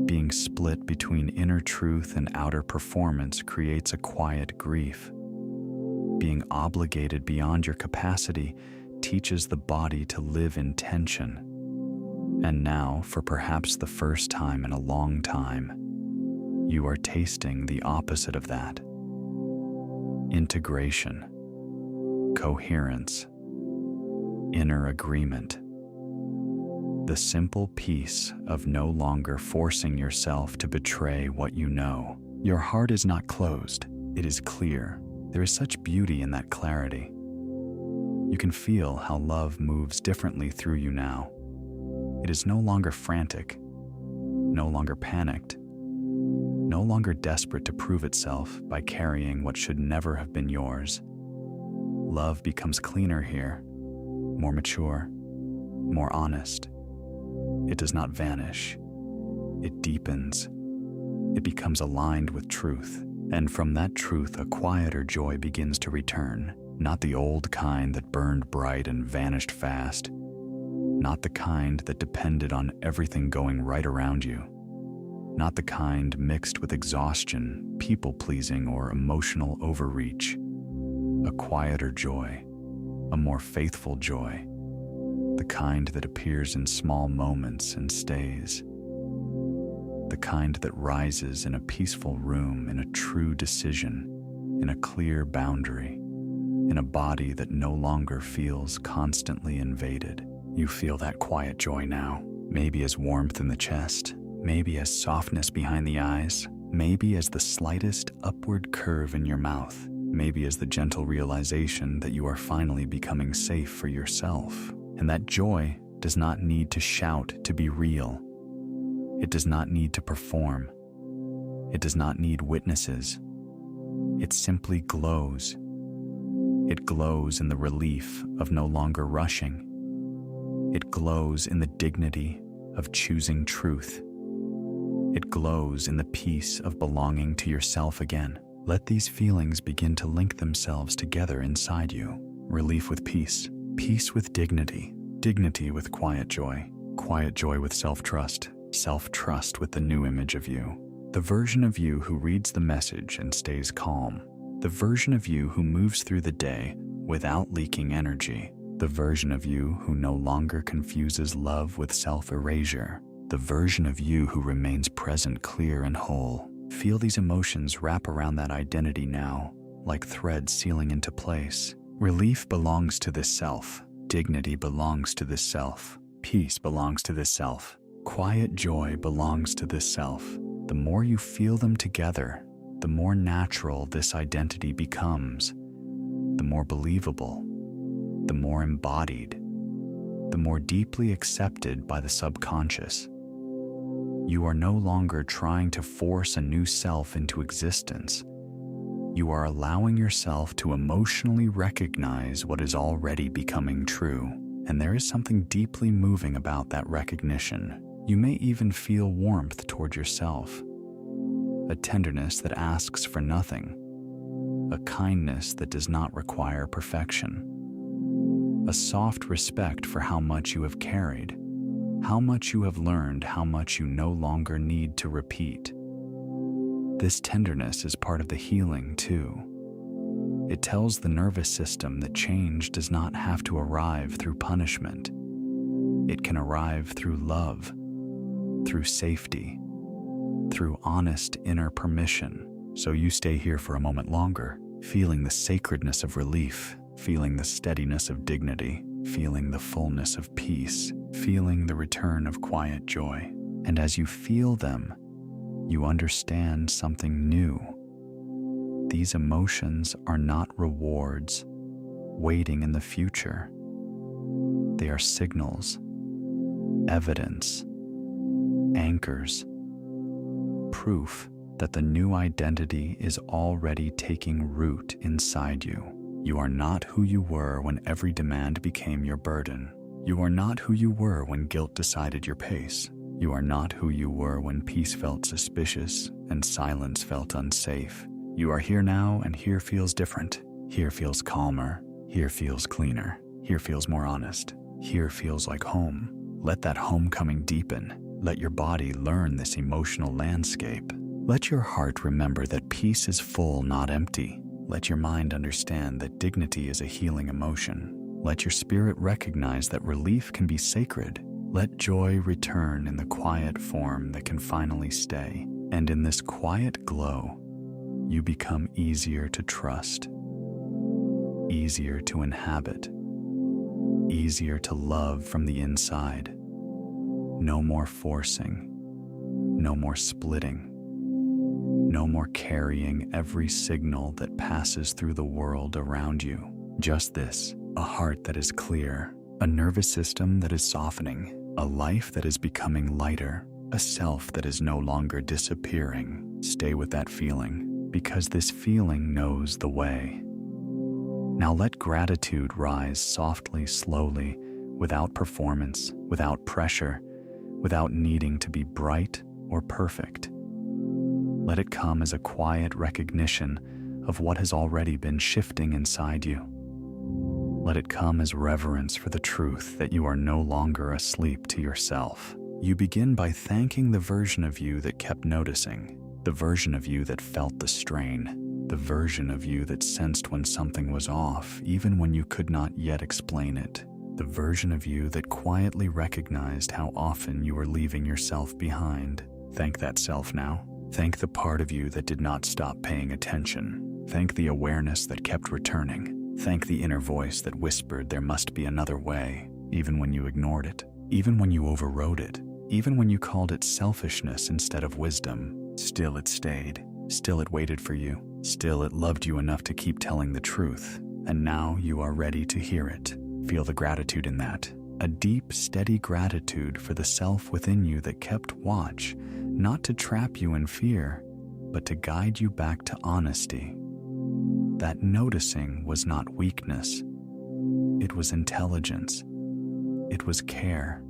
Being split between inner truth and outer performance creates a quiet grief. Being obligated beyond your capacity teaches the body to live in tension. And now, for perhaps the first time in a long time, you are tasting the opposite of that. Integration, coherence, inner agreement. The simple peace of no longer forcing yourself to betray what you know. Your heart is not closed, it is clear. There is such beauty in that clarity. You can feel how love moves differently through you now. It is no longer frantic, no longer panicked, no longer desperate to prove itself by carrying what should never have been yours. Love becomes cleaner here, more mature, more honest. It does not vanish. It deepens. It becomes aligned with truth. And from that truth, a quieter joy begins to return. Not the old kind that burned bright and vanished fast. Not the kind that depended on everything going right around you. Not the kind mixed with exhaustion, people-pleasing, or emotional overreach. A quieter joy, a more faithful joy. The kind that appears in small moments and stays. The kind that rises in a peaceful room, in a true decision, in a clear boundary, in a body that no longer feels constantly invaded. You feel that quiet joy now, maybe as warmth in the chest, maybe as softness behind the eyes, maybe as the slightest upward curve in your mouth, maybe as the gentle realization that you are finally becoming safe for yourself. And that joy does not need to shout to be real. It does not need to perform. It does not need witnesses. It simply glows. It glows in the relief of no longer rushing. It glows in the dignity of choosing truth. It glows in the peace of belonging to yourself again. Let these feelings begin to link themselves together inside you. Relief with peace, peace with dignity, dignity with quiet joy with self-trust, self-trust with the new image of you. The version of you who reads the message and stays calm. The version of you who moves through the day without leaking energy. The version of you who no longer confuses love with self-erasure. The version of you who remains present, clear, and whole. Feel these emotions wrap around that identity now, like threads sealing into place. Relief belongs to this self. Dignity belongs to this self. Peace belongs to this self. Quiet joy belongs to this self. The more you feel them together, the more natural this identity becomes, the more believable, the more embodied, the more deeply accepted by the subconscious. You are no longer trying to force a new self into existence. You are allowing yourself to emotionally recognize what is already becoming true, and there is something deeply moving about that recognition. You may even feel warmth toward yourself, a tenderness that asks for nothing, a kindness that does not require perfection, a soft respect for how much you have carried, how much you have learned, how much you no longer need to repeat. This tenderness is part of the healing too. It tells the nervous system that change does not have to arrive through punishment. It can arrive through love, through safety, through honest inner permission. So you stay here for a moment longer, feeling the sacredness of relief, feeling the steadiness of dignity, feeling the fullness of peace, feeling the return of quiet joy. And as you feel them, you understand something new. These emotions are not rewards waiting in the future. They are signals, evidence, anchors, proof that the new identity is already taking root inside you. You are not who you were when every demand became your burden. You are not who you were when guilt decided your pace. You are not who you were when peace felt suspicious and silence felt unsafe. You are here now, and here feels different. Here feels calmer. Here feels cleaner. Here feels more honest. Here feels like home. Let that homecoming deepen. Let your body learn this emotional landscape. Let your heart remember that peace is full, not empty. Let your mind understand that dignity is a healing emotion. Let your spirit recognize that relief can be sacred. Let joy return in the quiet form that can finally stay. And in this quiet glow, you become easier to trust, easier to inhabit, easier to love from the inside. No more forcing, no more splitting, no more carrying every signal that passes through the world around you. Just this, a heart that is clear, a nervous system that is softening, a life that is becoming lighter, a self that is no longer disappearing. Stay with that feeling, because this feeling knows the way. Now let gratitude rise softly, slowly, without performance, without pressure, without needing to be bright or perfect. Let it come as a quiet recognition of what has already been shifting inside you. Let it come as reverence for the truth that you are no longer asleep to yourself. You begin by thanking the version of you that kept noticing, the version of you that felt the strain, the version of you that sensed when something was off, even when you could not yet explain it, the version of you that quietly recognized how often you were leaving yourself behind. Thank that self now. Thank the part of you that did not stop paying attention. Thank the awareness that kept returning. Thank the inner voice that whispered there must be another way, even when you ignored it, even when you overrode it, even when you called it selfishness instead of wisdom. Still it stayed. Still it waited for you. Still it loved you enough to keep telling the truth. And now you are ready to hear it. Feel the gratitude in that. A deep, steady gratitude for the self within you that kept watch, not to trap you in fear, but to guide you back to honesty. That noticing was not weakness. It was intelligence. It was care.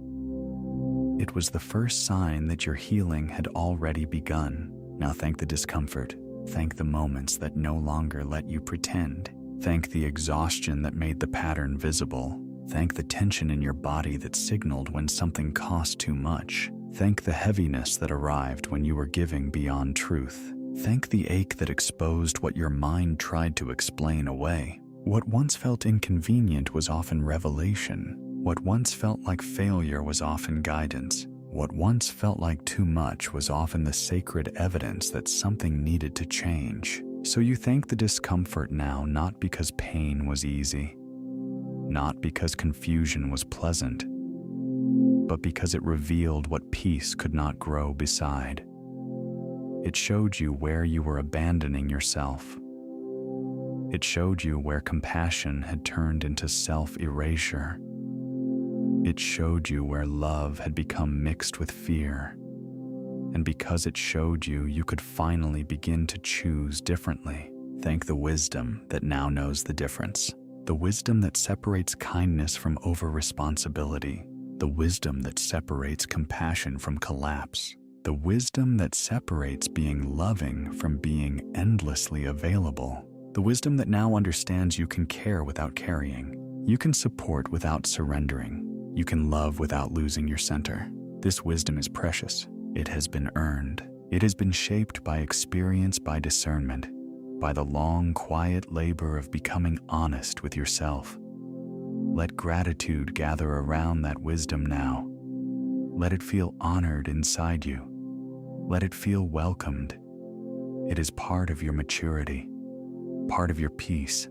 It was the first sign that your healing had already begun. Now thank the discomfort. Thank the moments that no longer let you pretend. Thank the exhaustion that made the pattern visible. Thank the tension in your body that signaled when something cost too much. Thank the heaviness that arrived when you were giving beyond truth. Thank the ache that exposed what your mind tried to explain away. What once felt inconvenient was often revelation. What once felt like failure was often guidance. What once felt like too much was often the sacred evidence that something needed to change. So you thank the discomfort now, not because pain was easy, not because confusion was pleasant, but because it revealed what peace could not grow beside. It showed you where you were abandoning yourself. It showed you where compassion had turned into self-erasure. It showed you where love had become mixed with fear. And because it showed you, you could finally begin to choose differently. Thank the wisdom that now knows the difference. The wisdom that separates kindness from over-responsibility. The wisdom that separates compassion from collapse. The wisdom that separates being loving from being endlessly available. The wisdom that now understands you can care without carrying. You can support without surrendering. You can love without losing your center. This wisdom is precious. It has been earned. It has been shaped by experience, by discernment, by the long, quiet labor of becoming honest with yourself. Let gratitude gather around that wisdom now. Let it feel honored inside you. Let it feel welcomed. It is part of your maturity, part of your peace,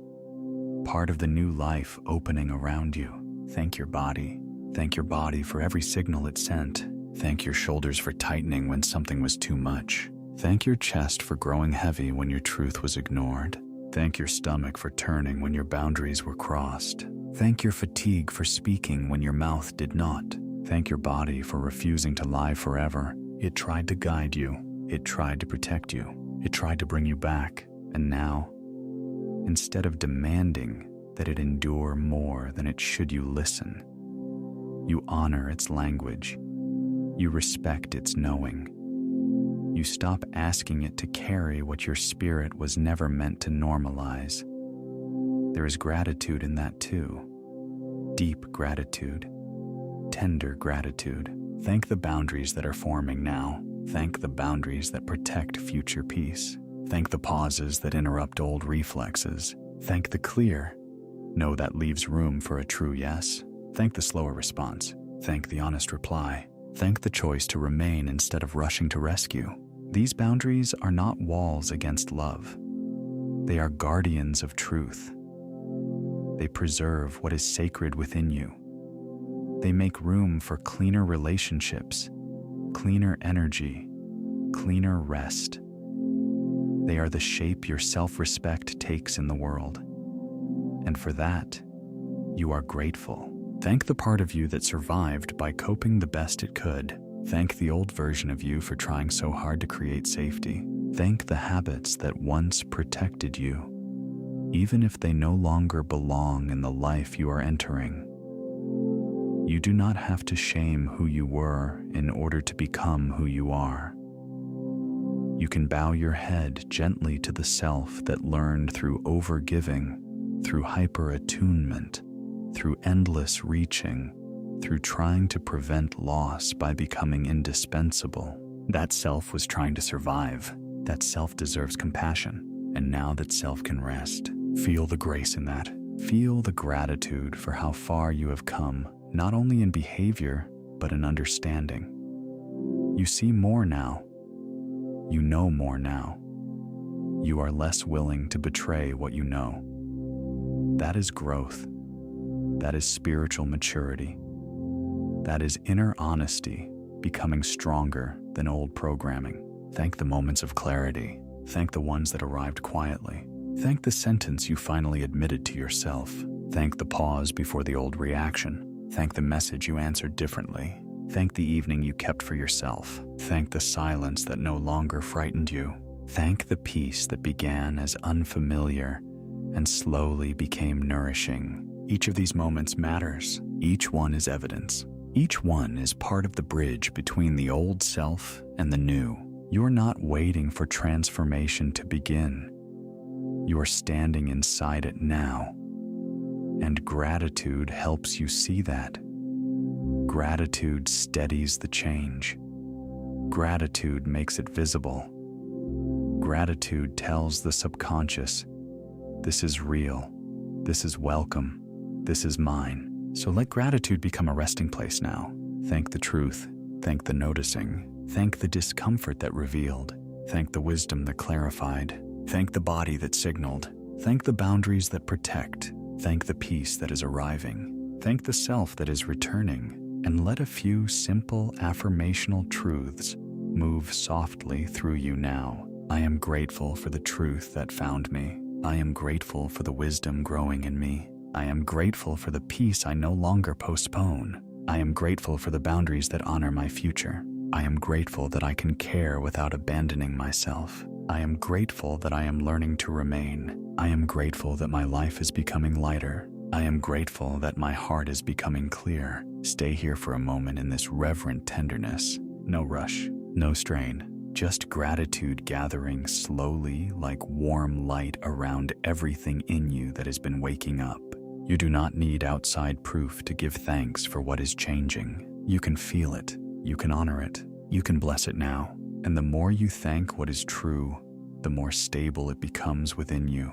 part of the new life opening around you. Thank your body. Thank your body for every signal it sent. Thank your shoulders for tightening when something was too much. Thank your chest for growing heavy when your truth was ignored. Thank your stomach for turning when your boundaries were crossed. Thank your fatigue for speaking when your mouth did not. Thank your body for refusing to lie forever. It tried to guide you. It tried to protect you. It tried to bring you back. And now, instead of demanding that it endure more than it should, you listen. You honor its language. You respect its knowing. You stop asking it to carry what your spirit was never meant to normalize. There is gratitude in that too. Deep gratitude. Tender gratitude. Thank the boundaries that are forming now. Thank the boundaries that protect future peace. Thank the pauses that interrupt old reflexes. Thank the clear no that leaves room for a true yes. Thank the slower response. Thank the honest reply. Thank the choice to remain instead of rushing to rescue. These boundaries are not walls against love. They are guardians of truth. They preserve what is sacred within you. They make room for cleaner relationships, cleaner energy, cleaner rest. They are the shape your self-respect takes in the world. And for that, you are grateful. Thank the part of you that survived by coping the best it could. Thank the old version of you for trying so hard to create safety. Thank the habits that once protected you, even if they no longer belong in the life you are entering. You do not have to shame who you were in order to become who you are. You can bow your head gently to the self that learned through overgiving, through hyper-attunement, through endless reaching, through trying to prevent loss by becoming indispensable. That self was trying to survive. That self deserves compassion. And now that self can rest. Feel the grace in that. Feel the gratitude for how far you have come, not only in behavior, but in understanding. You see more now. You know more now. You are less willing to betray what you know. That is growth. That is spiritual maturity. That is inner honesty, becoming stronger than old programming. Thank the moments of clarity. Thank the ones that arrived quietly. Thank the sentence you finally admitted to yourself. Thank the pause before the old reaction. Thank the message you answered differently. Thank the evening you kept for yourself. Thank the silence that no longer frightened you. Thank the peace that began as unfamiliar and slowly became nourishing. Each of these moments matters. Each one is evidence. Each one is part of the bridge between the old self and the new. You're not waiting for transformation to begin. You are standing inside it now. And gratitude helps you see that. Gratitude steadies the change. Gratitude makes it visible. Gratitude tells the subconscious, this is real, this is welcome, this is mine. So let gratitude become a resting place now. Thank the truth, thank the noticing, thank the discomfort that revealed, thank the wisdom that clarified, thank the body that signaled, thank the boundaries that protect, thank the peace that is arriving, thank the self that is returning, and let a few simple affirmational truths move softly through you now. I am grateful for the truth that found me. I am grateful for the wisdom growing in me. I am grateful for the peace I no longer postpone. I am grateful for the boundaries that honor my future. I am grateful that I can care without abandoning myself. I am grateful that I am learning to remain. I am grateful that my life is becoming lighter. I am grateful that my heart is becoming clear. Stay here for a moment in this reverent tenderness. No rush, no strain. Just gratitude gathering slowly like warm light around everything in you that has been waking up. You do not need outside proof to give thanks for what is changing. You can feel it. You can honor it. You can bless it now. And the more you thank what is true, the more stable it becomes within you.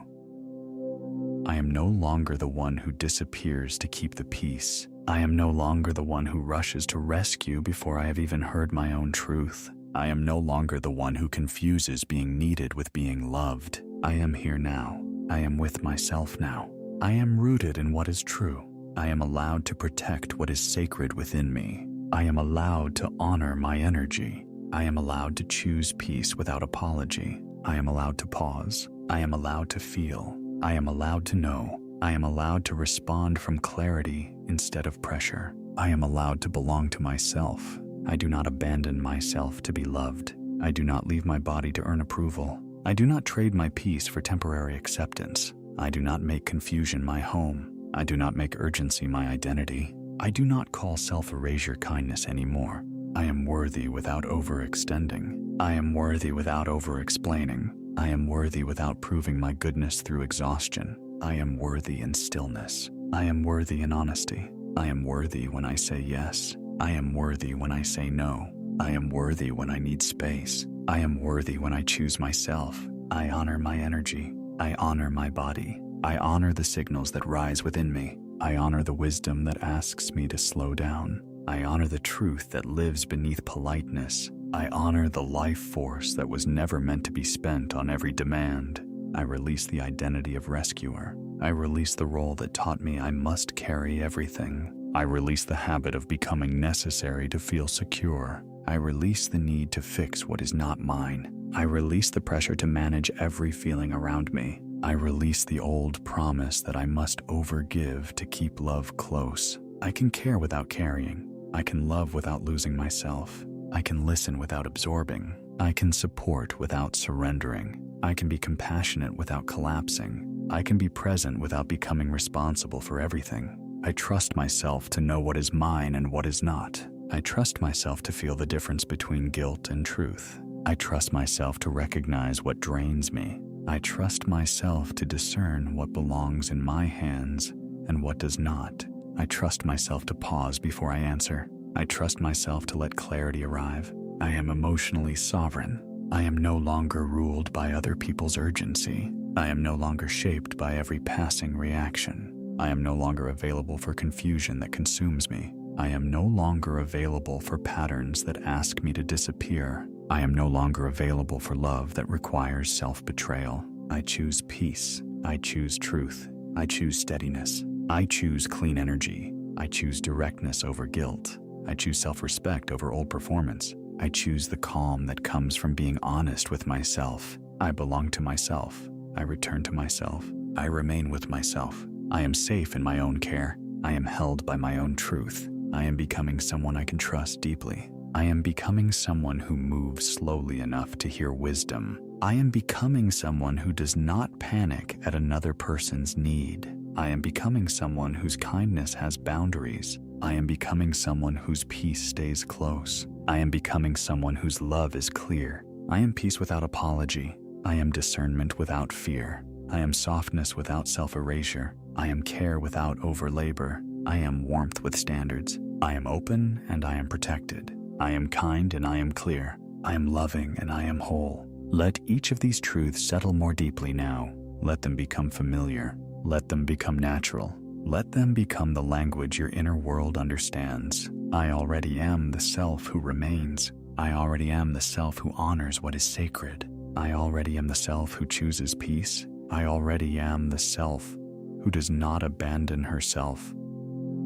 I am no longer the one who disappears to keep the peace. I am no longer the one who rushes to rescue before I have even heard my own truth. I am no longer the one who confuses being needed with being loved. I am here now. I am with myself now. I am rooted in what is true. I am allowed to protect what is sacred within me. I am allowed to honor my energy. I am allowed to choose peace without apology. I am allowed to pause. I am allowed to feel. I am allowed to know. I am allowed to respond from clarity instead of pressure. I am allowed to belong to myself. I do not abandon myself to be loved. I do not leave my body to earn approval. I do not trade my peace for temporary acceptance. I do not make confusion my home. I do not make urgency my identity. I do not call self-erasure kindness anymore. I am worthy without overextending. I am worthy without over-explaining. I am worthy without proving my goodness through exhaustion. I am worthy in stillness. I am worthy in honesty. I am worthy when I say yes. I am worthy when I say no. I am worthy when I need space. I am worthy when I choose myself. I honor my energy. I honor my body. I honor the signals that rise within me. I honor the wisdom that asks me to slow down. I honor the truth that lives beneath politeness. I honor the life force that was never meant to be spent on every demand. I release the identity of rescuer. I release the role that taught me I must carry everything. I release the habit of becoming necessary to feel secure. I release the need to fix what is not mine. I release the pressure to manage every feeling around me. I release the old promise that I must overgive to keep love close. I can care without carrying. I can love without losing myself. I can listen without absorbing. I can support without surrendering. I can be compassionate without collapsing. I can be present without becoming responsible for everything. I trust myself to know what is mine and what is not. I trust myself to feel the difference between guilt and truth. I trust myself to recognize what drains me. I trust myself to discern what belongs in my hands and what does not. I trust myself to pause before I answer. I trust myself to let clarity arrive. I am emotionally sovereign. I am no longer ruled by other people's urgency. I am no longer shaped by every passing reaction. I am no longer available for confusion that consumes me. I am no longer available for patterns that ask me to disappear. I am no longer available for love that requires self-betrayal. I choose peace. I choose truth. I choose steadiness. I choose clean energy. I choose directness over guilt. I choose self-respect over old performance. I choose the calm that comes from being honest with myself. I belong to myself. I return to myself. I remain with myself. I am safe in my own care. I am held by my own truth. I am becoming someone I can trust deeply. I am becoming someone who moves slowly enough to hear wisdom. I am becoming someone who does not panic at another person's need. I am becoming someone whose kindness has boundaries. I am becoming someone whose peace stays close. I am becoming someone whose love is clear. I am peace without apology. I am discernment without fear. I am softness without self-erasure. I am care without over-labor. I am warmth with standards. I am open and I am protected. I am kind and I am clear. I am loving and I am whole. Let each of these truths settle more deeply now. Let them become familiar. Let them become natural. Let them become the language your inner world understands. I already am the self who remains. I already am the self who honors what is sacred. I already am the self who chooses peace. I already am the self who does not abandon herself,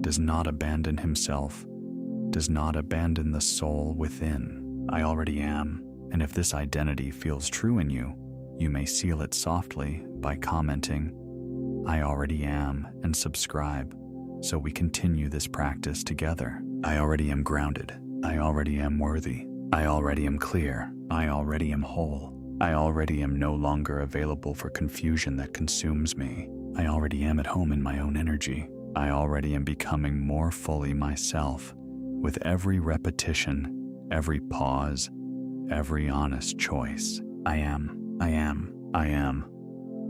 does not abandon himself, does not abandon the soul within. I already am. And if this identity feels true in you, you may seal it softly by commenting, "I already am," and subscribe, so we continue this practice together. I already am grounded. I already am worthy. I already am clear. I already am whole. I already am no longer available for confusion that consumes me. I already am at home in my own energy. I already am becoming more fully myself with every repetition, every pause, every honest choice. I am.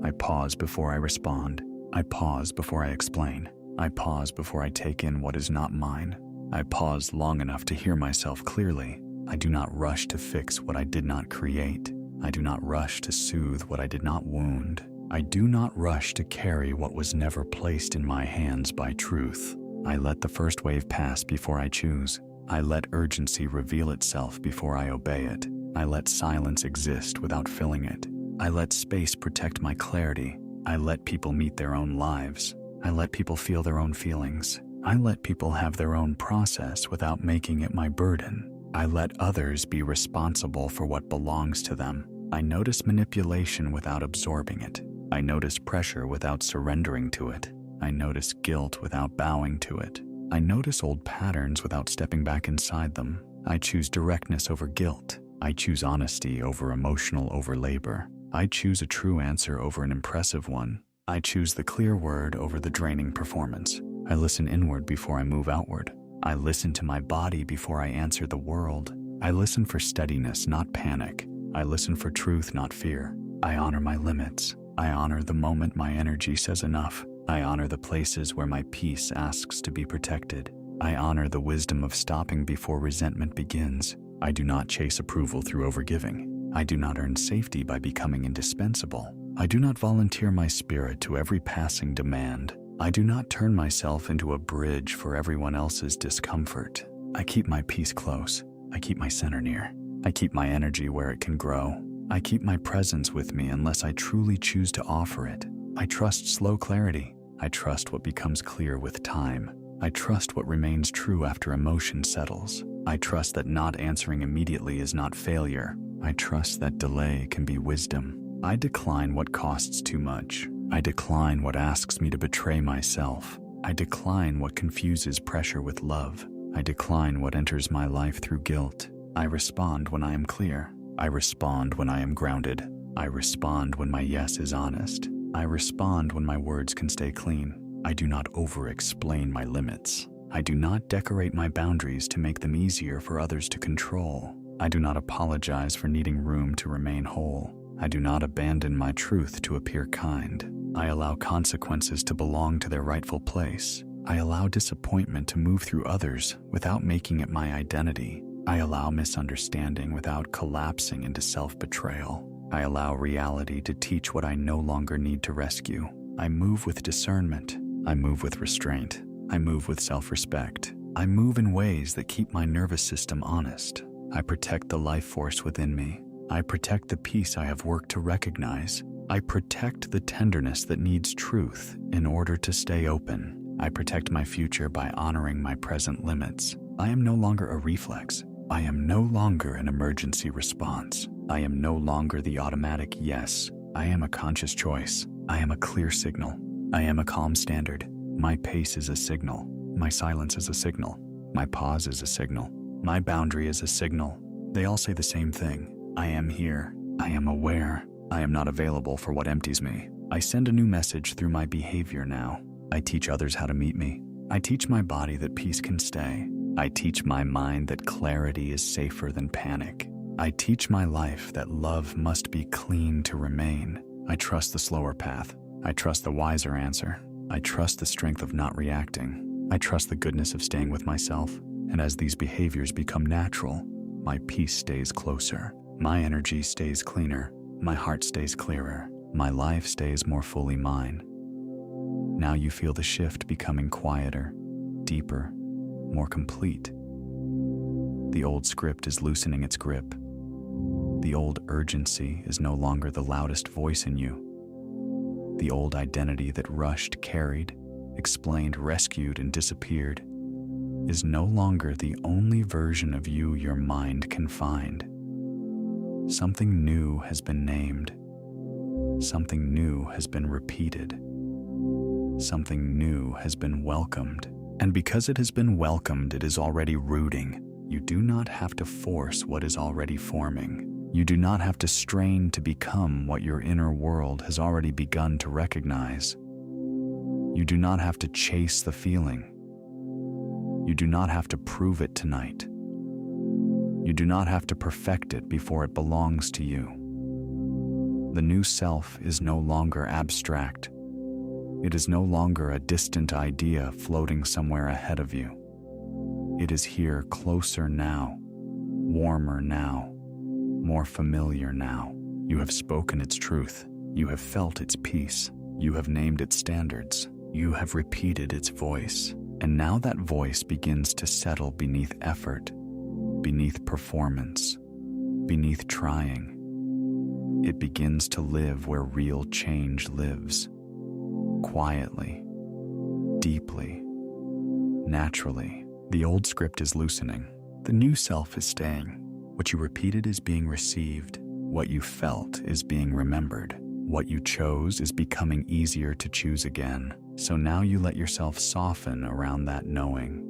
I pause before I respond. I pause before I explain. I pause before I take in what is not mine. I pause long enough to hear myself clearly. I do not rush to fix what I did not create. I do not rush to soothe what I did not wound. I do not rush to carry what was never placed in my hands by truth. I let the first wave pass before I choose. I let urgency reveal itself before I obey it. I let silence exist without filling it. I let space protect my clarity. I let people meet their own lives. I let people feel their own feelings. I let people have their own process without making it my burden. I let others be responsible for what belongs to them. I notice manipulation without absorbing it. I notice pressure without surrendering to it. I notice guilt without bowing to it. I notice old patterns without stepping back inside them. I choose directness over guilt. I choose honesty over emotional overlabor. I choose a true answer over an impressive one. I choose the clear word over the draining performance. I listen inward before I move outward. I listen to my body before I answer the world. I listen for steadiness, not panic. I listen for truth, not fear. I honor my limits. I honor the moment my energy says enough. I honor the places where my peace asks to be protected. I honor the wisdom of stopping before resentment begins. I do not chase approval through overgiving. I do not earn safety by becoming indispensable. I do not volunteer my spirit to every passing demand. I do not turn myself into a bridge for everyone else's discomfort. I keep my peace close. I keep my center near. I keep my energy where it can grow. I keep my presence with me unless I truly choose to offer it. I trust slow clarity. I trust what becomes clear with time. I trust what remains true after emotion settles. I trust that not answering immediately is not failure. I trust that delay can be wisdom. I decline what costs too much. I decline what asks me to betray myself. I decline what confuses pressure with love. I decline what enters my life through guilt. I respond when I am clear. I respond when I am grounded. I respond when my yes is honest. I respond when my words can stay clean. I do not over-explain my limits. I do not decorate my boundaries to make them easier for others to control. I do not apologize for needing room to remain whole. I do not abandon my truth to appear kind. I allow consequences to belong to their rightful place. I allow disappointment to move through others without making it my identity. I allow misunderstanding without collapsing into self-betrayal. I allow reality to teach what I no longer need to rescue. I move with discernment. I move with restraint. I move with self-respect. I move in ways that keep my nervous system honest. I protect the life force within me. I protect the peace I have worked to recognize. I protect the tenderness that needs truth in order to stay open. I protect my future by honoring my present limits. I am no longer a reflex. I am no longer an emergency response. I am no longer the automatic yes. I am a conscious choice. I am a clear signal. I am a calm standard. My pace is a signal. My silence is a signal. My pause is a signal. My boundary is a signal. They all say the same thing. I am here. I am aware. I am not available for what empties me. I send a new message through my behavior now. I teach others how to meet me. I teach my body that peace can stay. I teach my mind that clarity is safer than panic. I teach my life that love must be clean to remain. I trust the slower path. I trust the wiser answer. I trust the strength of not reacting. I trust the goodness of staying with myself. And as these behaviors become natural, my peace stays closer. My energy stays cleaner. My heart stays clearer. My life stays more fully mine. Now you feel the shift becoming quieter, deeper, more complete. The old script is loosening its grip. The old urgency is no longer the loudest voice in you. The old identity that rushed, carried, explained, rescued, and disappeared is no longer the only version of you your mind can find. Something new has been named. Something new has been repeated. Something new has been welcomed. And because it has been welcomed, it is already rooting. You do not have to force what is already forming. You do not have to strain to become what your inner world has already begun to recognize. You do not have to chase the feeling. You do not have to prove it tonight. You do not have to perfect it before it belongs to you. The new self is no longer abstract. It is no longer a distant idea floating somewhere ahead of you. It is here, closer now, warmer now, more familiar now. You have spoken its truth. You have felt its peace. You have named its standards. You have repeated its voice. And now that voice begins to settle beneath effort, beneath performance, beneath trying. It begins to live where real change lives. Quietly, deeply, naturally. The old script is loosening. The new self is staying. What you repeated is being received. What you felt is being remembered. What you chose is becoming easier to choose again. So now you let yourself soften around that knowing.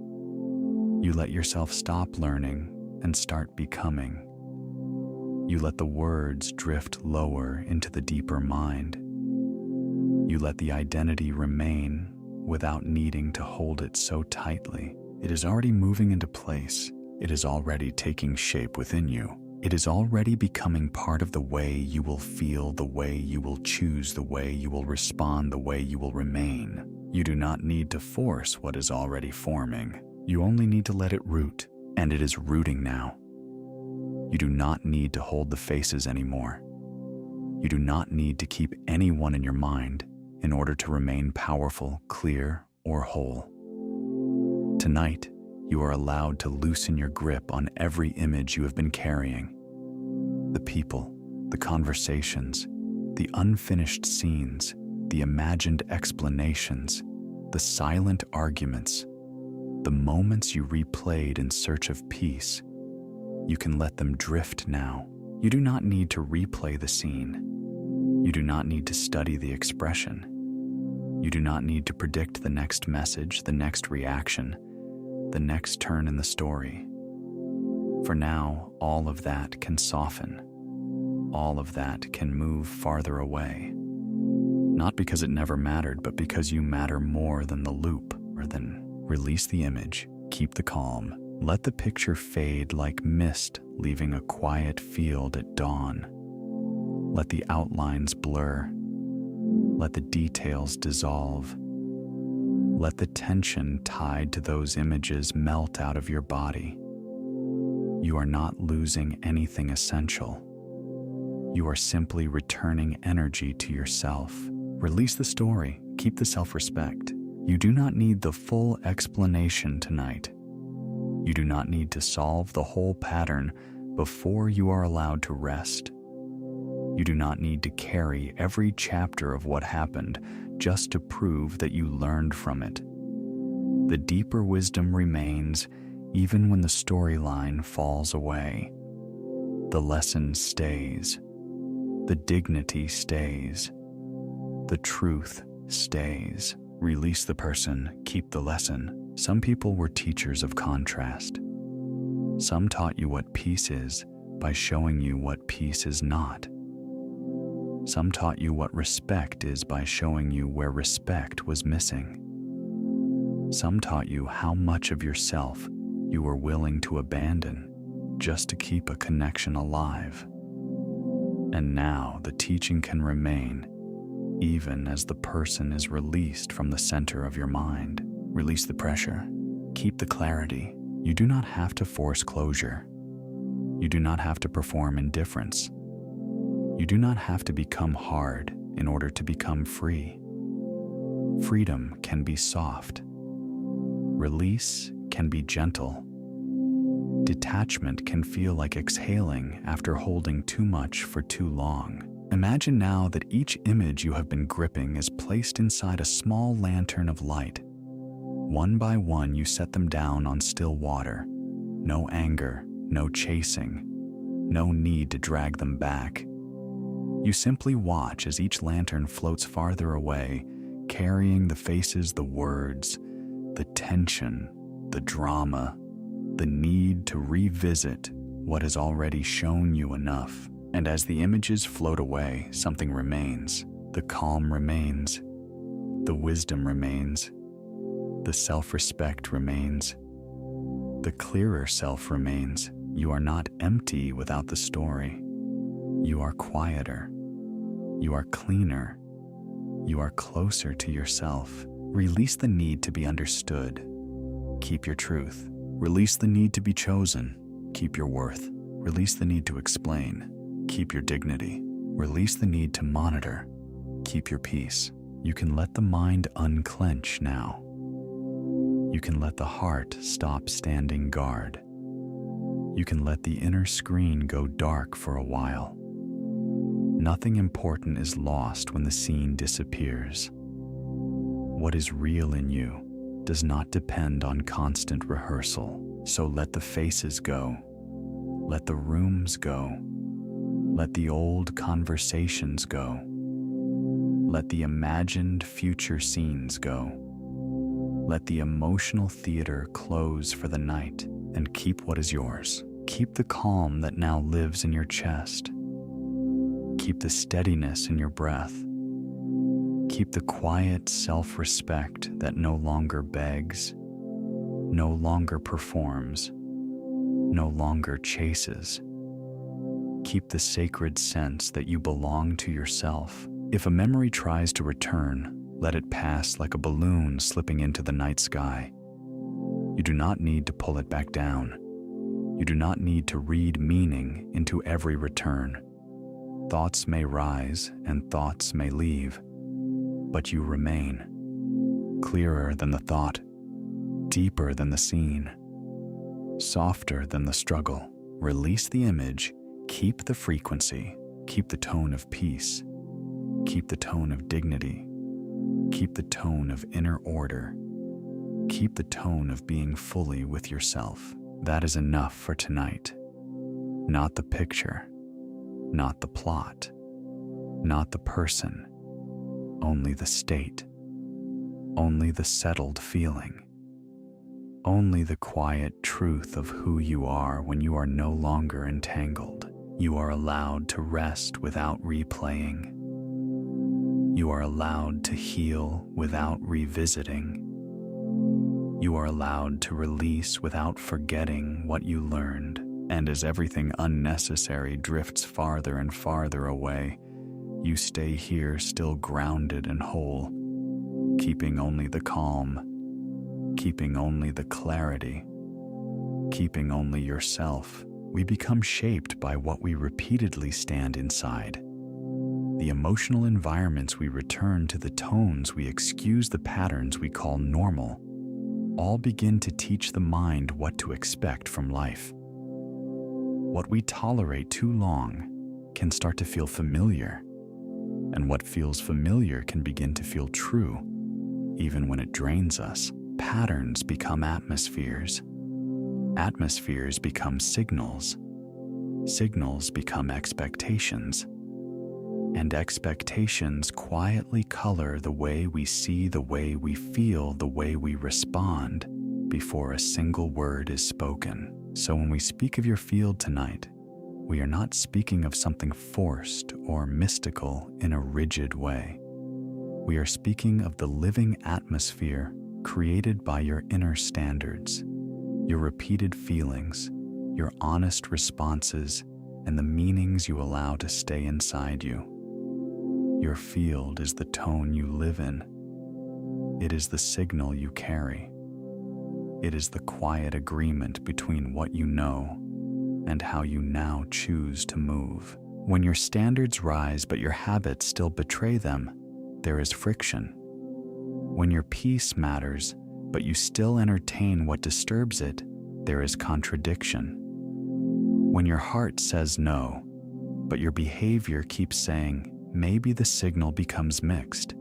You let yourself stop learning and start becoming. You let the words drift lower into the deeper mind. You let the identity remain without needing to hold it so tightly. It is already moving into place. It is already taking shape within you. It is already becoming part of the way you will feel, the way you will choose, the way you will respond, the way you will remain. You do not need to force what is already forming. You only need to let it root, and it is rooting now. You do not need to hold the faces anymore. You do not need to keep anyone in your mind in order to remain powerful, clear, or whole. Tonight, you are allowed to loosen your grip on every image you have been carrying. The people, the conversations, the unfinished scenes, the imagined explanations, the silent arguments, the moments you replayed in search of peace. You can let them drift now. You do not need to replay the scene. You do not need to study the expression. You do not need to predict the next message, the next reaction, the next turn in the story. For now, all of that can soften. All of that can move farther away. Not because it never mattered, but because you matter more than the loop. Or then release the image, keep the calm. Let the picture fade like mist leaving a quiet field at dawn. Let the outlines blur. Let the details dissolve. Let the tension tied to those images melt out of your body. You are not losing anything essential. You are simply returning energy to yourself. Release the story, keep the self-respect. You do not need the full explanation tonight. You do not need to solve the whole pattern before you are allowed to rest. You do not need to carry every chapter of what happened just to prove that you learned from it. The deeper wisdom remains even when the storyline falls away. The lesson stays. The dignity stays. The truth stays. Release the person, keep the lesson. Some people were teachers of contrast. Some taught you what peace is by showing you what peace is not. Some taught you what respect is by showing you where respect was missing. Some taught you how much of yourself you were willing to abandon just to keep a connection alive. And now the teaching can remain even as the person is released from the center of your mind. Release the pressure. Keep the clarity. You do not have to force closure. You do not have to perform indifference. You do not have to become hard in order to become free. Freedom can be soft. Release can be gentle. Detachment can feel like exhaling after holding too much for too long. Imagine now that each image you have been gripping is placed inside a small lantern of light. One by one, you set them down on still water. No anger, no chasing, no need to drag them back. You simply watch as each lantern floats farther away, carrying the faces, the words, the tension, the drama, the need to revisit what has already shown you enough. And as the images float away, something remains. The calm remains. The wisdom remains. The self-respect remains. The clearer self remains. You are not empty without the story. You are quieter. You are cleaner. You are closer to yourself. Release the need to be understood. Keep your truth. Release the need to be chosen. Keep your worth. Release the need to explain. Keep your dignity. Release the need to monitor. Keep your peace. You can let the mind unclench now. You can let the heart stop standing guard. You can let the inner screen go dark for a while. Nothing important is lost when the scene disappears. What is real in you does not depend on constant rehearsal. So let the faces go. Let the rooms go. Let the old conversations go. Let the imagined future scenes go. Let the emotional theater close for the night and keep what is yours. Keep the calm that now lives in your chest. Keep the steadiness in your breath. Keep the quiet self-respect that no longer begs, no longer performs, no longer chases. Keep the sacred sense that you belong to yourself. If a memory tries to return, let it pass like a balloon slipping into the night sky. You do not need to pull it back down. You do not need to read meaning into every return. Thoughts may rise and thoughts may leave, but you remain. Clearer than the thought, deeper than the scene, softer than the struggle. Release the image, keep the frequency, keep the tone of peace, keep the tone of dignity, keep the tone of inner order, keep the tone of being fully with yourself. That is enough for tonight. Not the picture, not the plot, not the person, only the state, only the settled feeling, only the quiet truth of who you are when you are no longer entangled. You are allowed to rest without replaying. You are allowed to heal without revisiting. You are allowed to release without forgetting what you learned. And as everything unnecessary drifts farther and farther away, you stay here still grounded and whole, keeping only the calm, keeping only the clarity, keeping only yourself. We become shaped by what we repeatedly stand inside. The emotional environments we return to, the tones we excuse, the patterns we call normal, all begin to teach the mind what to expect from life. What we tolerate too long can start to feel familiar, and what feels familiar can begin to feel true, even when it drains us. Patterns become atmospheres. Atmospheres become signals. Signals become expectations. And expectations quietly color the way we see, the way we feel, the way we respond before a single word is spoken. So when we speak of your field tonight, we are not speaking of something forced or mystical in a rigid way. We are speaking of the living atmosphere created by your inner standards, your repeated feelings, your honest responses, and the meanings you allow to stay inside you. Your field is the tone you live in. It is the signal you carry. It is the quiet agreement between what you know and how you now choose to move. When your standards rise but your habits still betray them, there is friction. When your peace matters but you still entertain what disturbs it, there is contradiction. When your heart says no, but your behavior keeps saying, maybe the signal becomes mixed.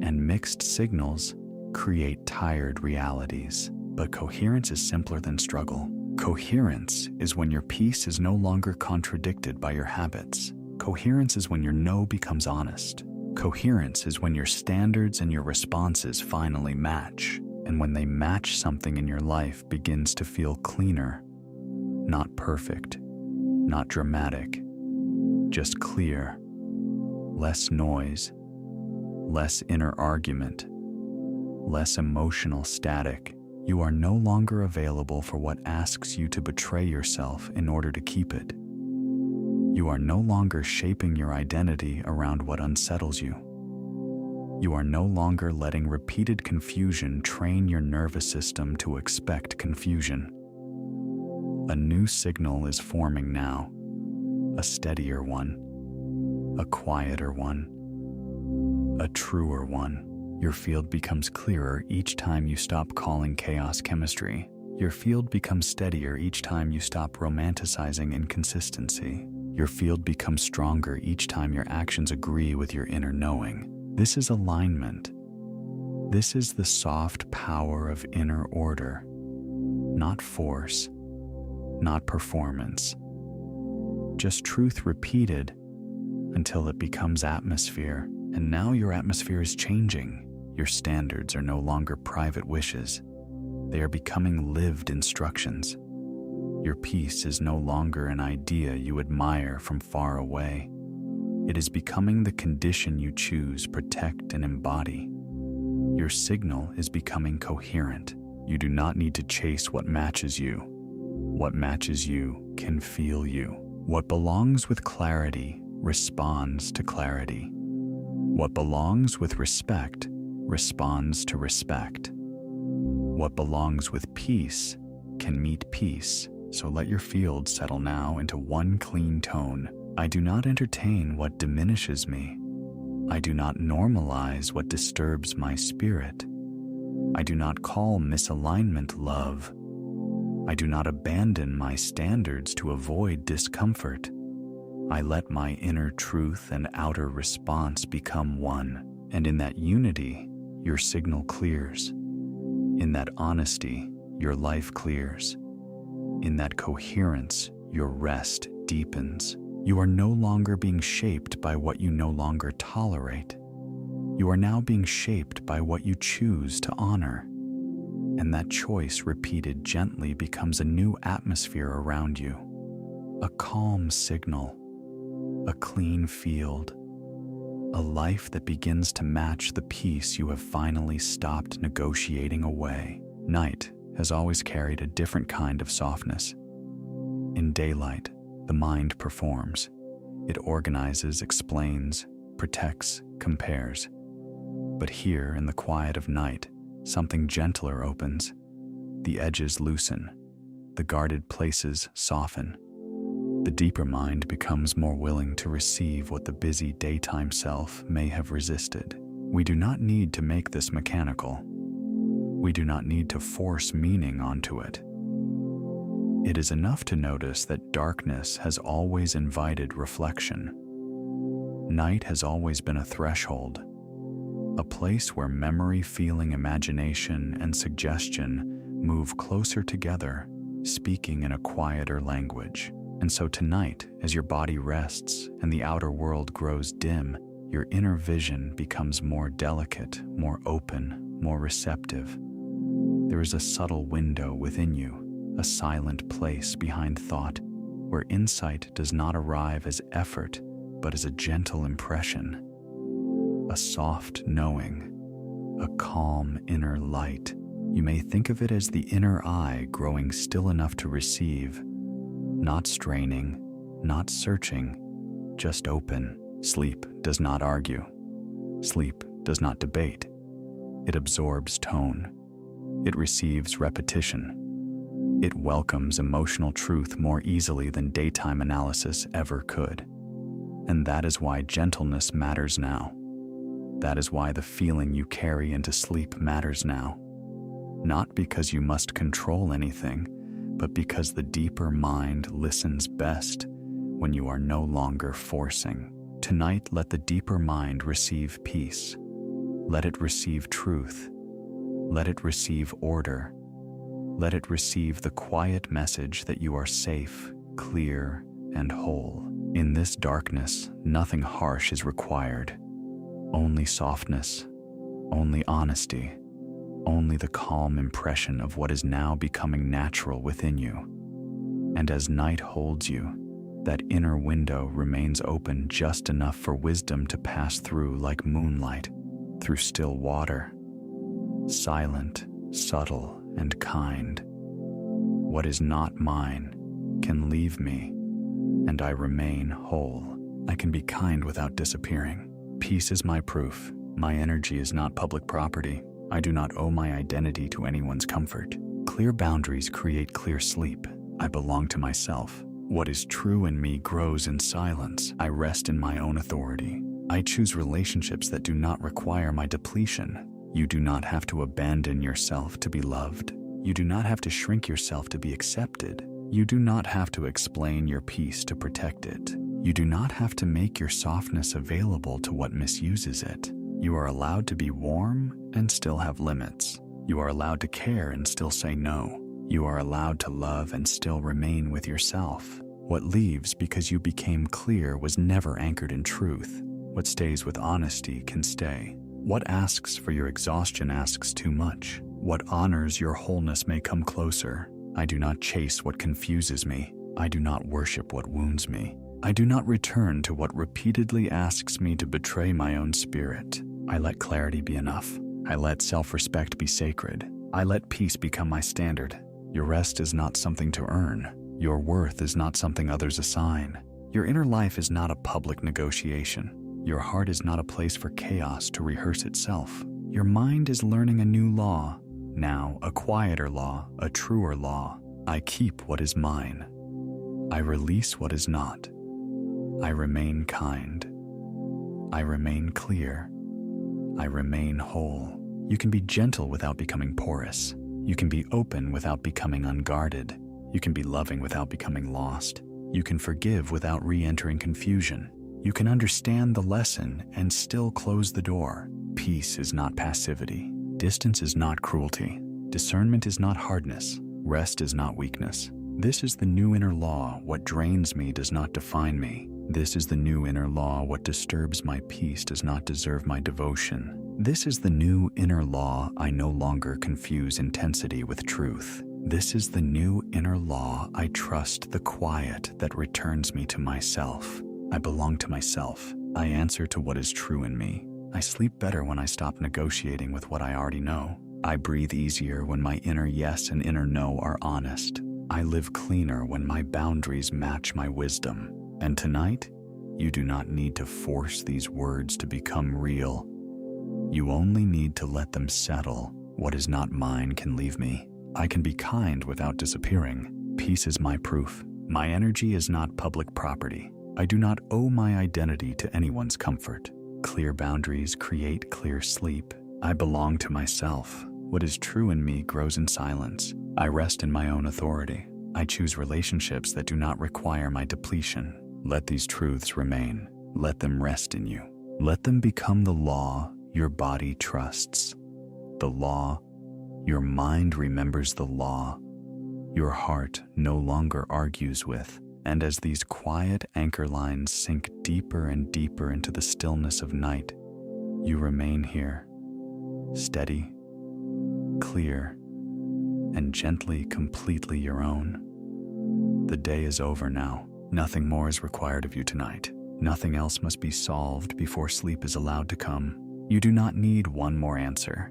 And mixed signals create tired realities. But coherence is simpler than struggle. Coherence is when your peace is no longer contradicted by your habits. Coherence is when your no becomes honest. Coherence is when your standards and your responses finally match, and when they match, something in your life begins to feel cleaner. Not perfect, not dramatic, just clear. Less noise, less inner argument, less emotional static. You are no longer available for what asks you to betray yourself in order to keep it. You are no longer shaping your identity around what unsettles you. You are no longer letting repeated confusion train your nervous system to expect confusion. A new signal is forming now, a steadier one, a quieter one, a truer one. Your field becomes clearer each time you stop calling chaos chemistry. Your field becomes steadier each time you stop romanticizing inconsistency. Your field becomes stronger each time your actions agree with your inner knowing. This is alignment. This is the soft power of inner order, not force, not performance. Just truth repeated until it becomes atmosphere. And now your atmosphere is changing. Your standards are no longer private wishes. They are becoming lived instructions. Your peace is no longer an idea you admire from far away. It is becoming the condition you choose, protect, and embody. Your signal is becoming coherent. You do not need to chase what matches you. What matches you can feel you. What belongs with clarity responds to clarity. What belongs with respect responds to respect. What belongs with peace can meet peace. So let your field settle now into one clean tone. I do not entertain what diminishes me. I do not normalize what disturbs my spirit. I do not call misalignment love. I do not abandon my standards to avoid discomfort. I let my inner truth and outer response become one. And in that unity, your signal clears. In that honesty, your life clears. In that coherence, your rest deepens. You are no longer being shaped by what you no longer tolerate. You are now being shaped by what you choose to honor. And that choice, repeated gently, becomes a new atmosphere around you. A calm signal, a clean field, a life that begins to match the peace you have finally stopped negotiating away. Night has always carried a different kind of softness. In daylight, the mind performs. It organizes, explains, protects, compares. But here, in the quiet of night, something gentler opens. The edges loosen. The guarded places soften. The deeper mind becomes more willing to receive what the busy daytime self may have resisted. We do not need to make this mechanical. We do not need to force meaning onto it. It is enough to notice that darkness has always invited reflection. Night has always been a threshold, a place where memory, feeling, imagination, and suggestion move closer together, speaking in a quieter language. And so tonight, as your body rests and the outer world grows dim, your inner vision becomes more delicate, more open, more receptive. There is a subtle window within you, a silent place behind thought, where insight does not arrive as effort, but as a gentle impression, a soft knowing, a calm inner light. You may think of it as the inner eye growing still enough to receive, not straining, not searching, just open. Sleep does not argue. Sleep does not debate. It absorbs tone. It receives repetition. It welcomes emotional truth more easily than daytime analysis ever could. And that is why gentleness matters now. That is why the feeling you carry into sleep matters now. Not because you must control anything, but because the deeper mind listens best when you are no longer forcing. Tonight, let the deeper mind receive peace. Let it receive truth. Let it receive order. Let it receive the quiet message that you are safe, clear, and whole. In this darkness, nothing harsh is required. Only softness, only honesty, only the calm impression of what is now becoming natural within you. And as night holds you, that inner window remains open just enough for wisdom to pass through like moonlight, through still water. Silent, subtle, and kind. What is not mine can leave me, and I remain whole. I can be kind without disappearing. Peace is my proof. My energy is not public property. I do not owe my identity to anyone's comfort. Clear boundaries create clear sleep. I belong to myself. What is true in me grows in silence. I rest in my own authority. I choose relationships that do not require my depletion. You do not have to abandon yourself to be loved. You do not have to shrink yourself to be accepted. You do not have to explain your peace to protect it. You do not have to make your softness available to what misuses it. You are allowed to be warm and still have limits. You are allowed to care and still say no. You are allowed to love and still remain with yourself. What leaves because you became clear was never anchored in truth. What stays with honesty can stay. What asks for your exhaustion asks too much. What honors your wholeness may come closer. I do not chase what confuses me. I do not worship what wounds me. I do not return to what repeatedly asks me to betray my own spirit. I let clarity be enough. I let self-respect be sacred. I let peace become my standard. Your rest is not something to earn. Your worth is not something others assign. Your inner life is not a public negotiation. Your heart is not a place for chaos to rehearse itself. Your mind is learning a new law. Now, a quieter law, a truer law. I keep what is mine. I release what is not. I remain kind. I remain clear. I remain whole. You can be gentle without becoming porous. You can be open without becoming unguarded. You can be loving without becoming lost. You can forgive without re-entering confusion. You can understand the lesson and still close the door. Peace is not passivity. Distance is not cruelty. Discernment is not hardness. Rest is not weakness. This is the new inner law. What drains me does not define me. This is the new inner law. What disturbs my peace does not deserve my devotion. This is the new inner law. I no longer confuse intensity with truth. This is the new inner law. I trust the quiet that returns me to myself. I belong to myself. I answer to what is true in me. I sleep better when I stop negotiating with what I already know. I breathe easier when my inner yes and inner no are honest. I live cleaner when my boundaries match my wisdom. And tonight, you do not need to force these words to become real. You only need to let them settle. What is not mine can leave me. I can be kind without disappearing. Peace is my proof. My energy is not public property. I do not owe my identity to anyone's comfort. Clear boundaries create clear sleep. I belong to myself. What is true in me grows in silence. I rest in my own authority. I choose relationships that do not require my depletion. Let these truths remain. Let them rest in you. Let them become the law your body trusts. The law your mind remembers, the law your heart no longer argues with. And as these quiet anchor lines sink deeper and deeper into the stillness of night, you remain here, steady, clear, and gently, completely your own. The day is over now. Nothing more is required of you tonight. Nothing else must be solved before sleep is allowed to come. You do not need one more answer.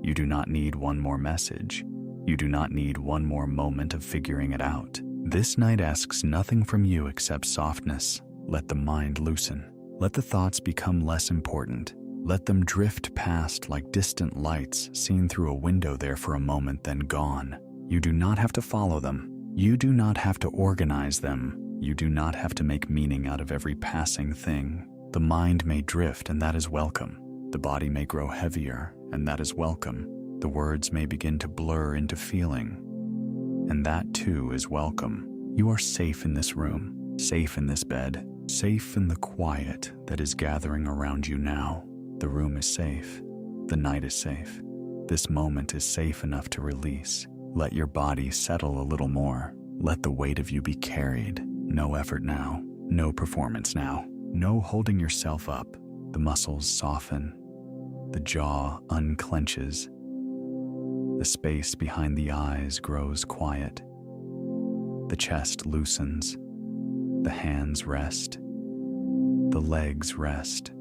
You do not need one more message. You do not need one more moment of figuring it out. This night asks nothing from you except softness. Let the mind loosen. Let the thoughts become less important. Let them drift past like distant lights seen through a window there for a moment, then gone. You do not have to follow them. You do not have to organize them. You do not have to make meaning out of every passing thing. The mind may drift, and that is welcome. The body may grow heavier, and that is welcome. The words may begin to blur into feeling, and that too is welcome. You are safe in this room, safe in this bed, safe in the quiet that is gathering around you now. The room is safe. The night is safe. This moment is safe enough to release. Let your body settle a little more. Let the weight of you be carried. No effort now. No performance now. No holding yourself up. The muscles soften. The jaw unclenches. The space behind the eyes grows quiet. The chest loosens. The hands rest. The legs rest.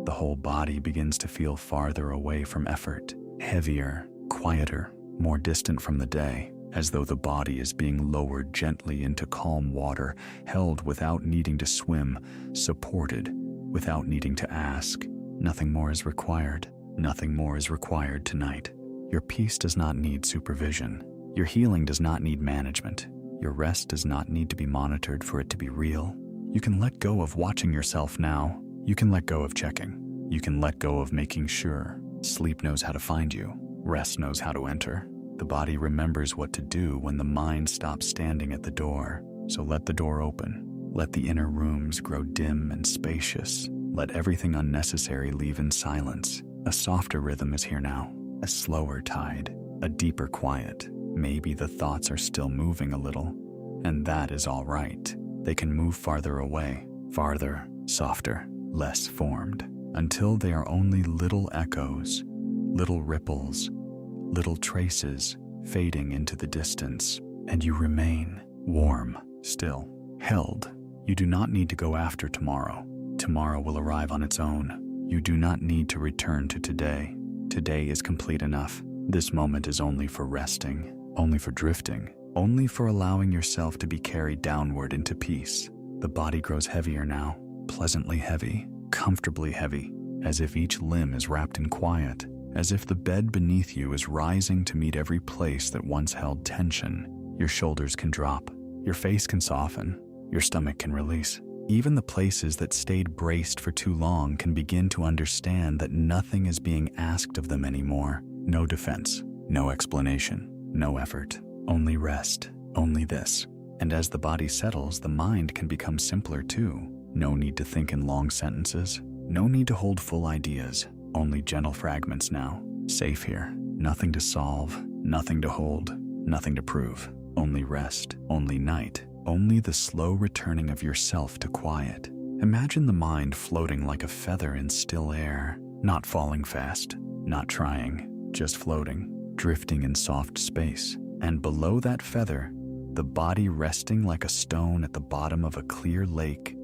The whole body begins to feel farther away from effort, heavier, quieter, more distant from the day, as though the body is being lowered gently into calm water, held without needing to swim, supported without needing to ask. Nothing more is required. Nothing more is required tonight. Your peace does not need supervision. Your healing does not need management. Your rest does not need to be monitored for it to be real. You can let go of watching yourself now. You can let go of checking. You can let go of making sure. Sleep knows how to find you. Rest knows how to enter. The body remembers what to do when the mind stops standing at the door. So let the door open. Let the inner rooms grow dim and spacious. Let everything unnecessary leave in silence. A softer rhythm is here now. A slower tide. A deeper quiet. Maybe the thoughts are still moving a little, and that is all right. They can move farther away, farther, softer, less formed, until they are only little echoes, little ripples, little traces fading into the distance, and you remain warm, still, held. You do not need to go after tomorrow. Tomorrow will arrive on its own. You do not need to return to today. Today is complete enough. This moment is only for resting, only for drifting, only for allowing yourself to be carried downward into peace. The body grows heavier now, pleasantly heavy, comfortably heavy, as if each limb is wrapped in quiet, as if the bed beneath you is rising to meet every place that once held tension. Your shoulders can drop, your face can soften, your stomach can release. Even the places that stayed braced for too long can begin to understand that nothing is being asked of them anymore. No defense, no explanation, no effort, only rest, only this. And as the body settles, the mind can become simpler too. No need to think in long sentences, no need to hold full ideas, only gentle fragments now. Safe here, nothing to solve, nothing to hold, nothing to prove, only rest, only night, only the slow returning of yourself to quiet. Imagine the mind floating like a feather in still air, not falling fast, not trying, just floating, drifting in soft space. And below that feather, the body resting like a stone at the bottom of a clear lake,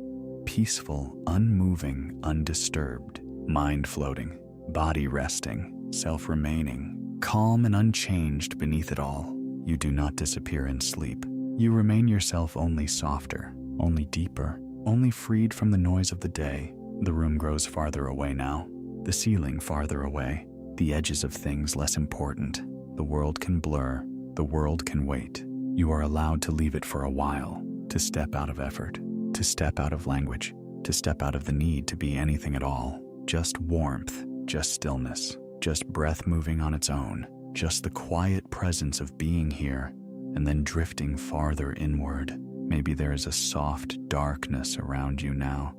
peaceful, unmoving, undisturbed, mind floating, body resting, self-remaining, calm and unchanged beneath it all. You do not disappear in sleep. You remain yourself, only softer, only deeper, only freed from the noise of the day. The room grows farther away now, the ceiling farther away, the edges of things less important. The world can blur, the world can wait. You are allowed to leave it for a while, to step out of effort, to step out of language, to step out of the need to be anything at all. Just warmth, just stillness, just breath moving on its own, just the quiet presence of being here, and then drifting farther inward. Maybe there is a soft darkness around you now,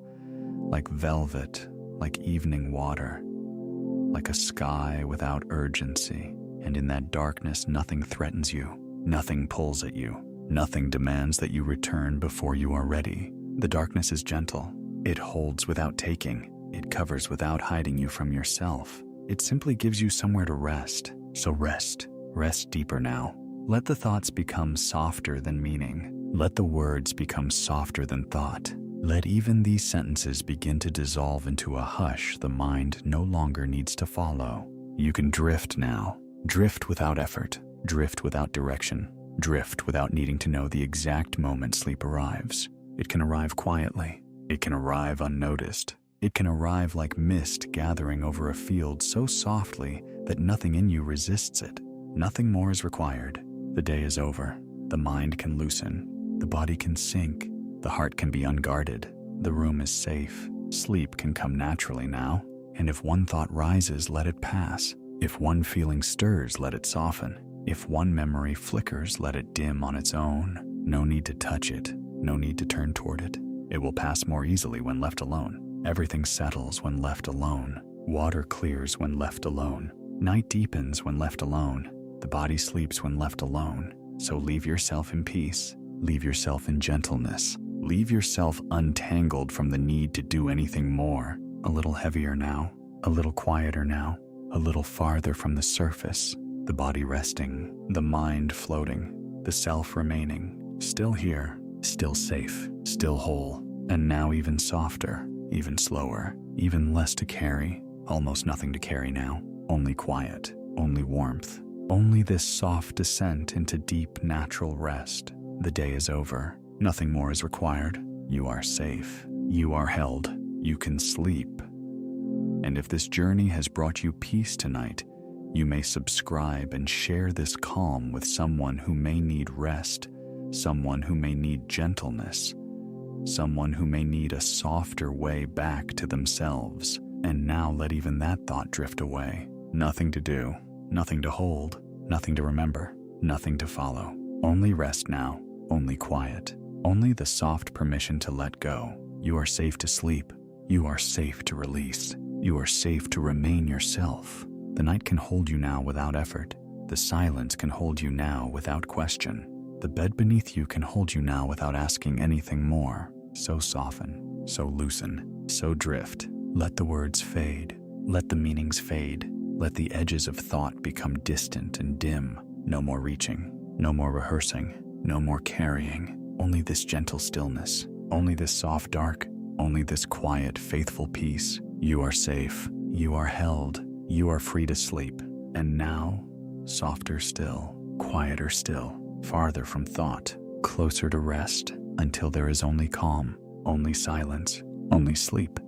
like velvet, like evening water, like a sky without urgency. And in that darkness, nothing threatens you, nothing pulls at you, nothing demands that you return before you are ready. The darkness is gentle. It holds without taking. It covers without hiding you from yourself. It simply gives you somewhere to rest. So rest deeper now. Let the thoughts become softer than meaning. Let the words become softer than thought. Let even these sentences begin to dissolve into a hush the mind no longer needs to follow. You can drift now. Drift without effort. Drift without direction. Drift without needing to know the exact moment sleep arrives. It can arrive quietly. It can arrive unnoticed. It can arrive like mist gathering over a field so softly that nothing in you resists it. Nothing more is required. The day is over. The mind can loosen. The body can sink. The heart can be unguarded. The room is safe. Sleep can come naturally now. And if one thought rises, let it pass. If one feeling stirs, let it soften. If one memory flickers, let it dim on its own. No need to touch it. No need to turn toward it. It will pass more easily when left alone. Everything settles when left alone. Water clears when left alone. Night deepens when left alone. The body sleeps when left alone. So leave yourself in peace. Leave yourself in gentleness. Leave yourself untangled from the need to do anything more. A little heavier now, a little quieter now, a little farther from the surface. The body resting, the mind floating, the self remaining. Still here, still safe, still whole. And now even softer, even slower, even less to carry. Almost nothing to carry now. Only quiet, only warmth. Only this soft descent into deep natural rest. The day is over. Nothing more is required. You are safe. You are held. You can sleep. And if this journey has brought you peace tonight, you may subscribe and share this calm with someone who may need rest, someone who may need gentleness, someone who may need a softer way back to themselves. And now let even that thought drift away. Nothing to do, nothing to hold, nothing to remember, nothing to follow. Only rest now, only quiet, only the soft permission to let go. You are safe to sleep. You are safe to release. You are safe to remain yourself. The night can hold you now without effort. The silence can hold you now without question. The bed beneath you can hold you now without asking anything more. So soften, so loosen, so drift. Let the words fade. Let the meanings fade. Let the edges of thought become distant and dim. No more reaching, no more rehearsing, no more carrying. Only this gentle stillness, only this soft dark, only this quiet, faithful peace. You are safe, you are held, you are free to sleep. And now, softer still, quieter still, farther from thought, closer to rest, until there is only calm, only silence, only sleep.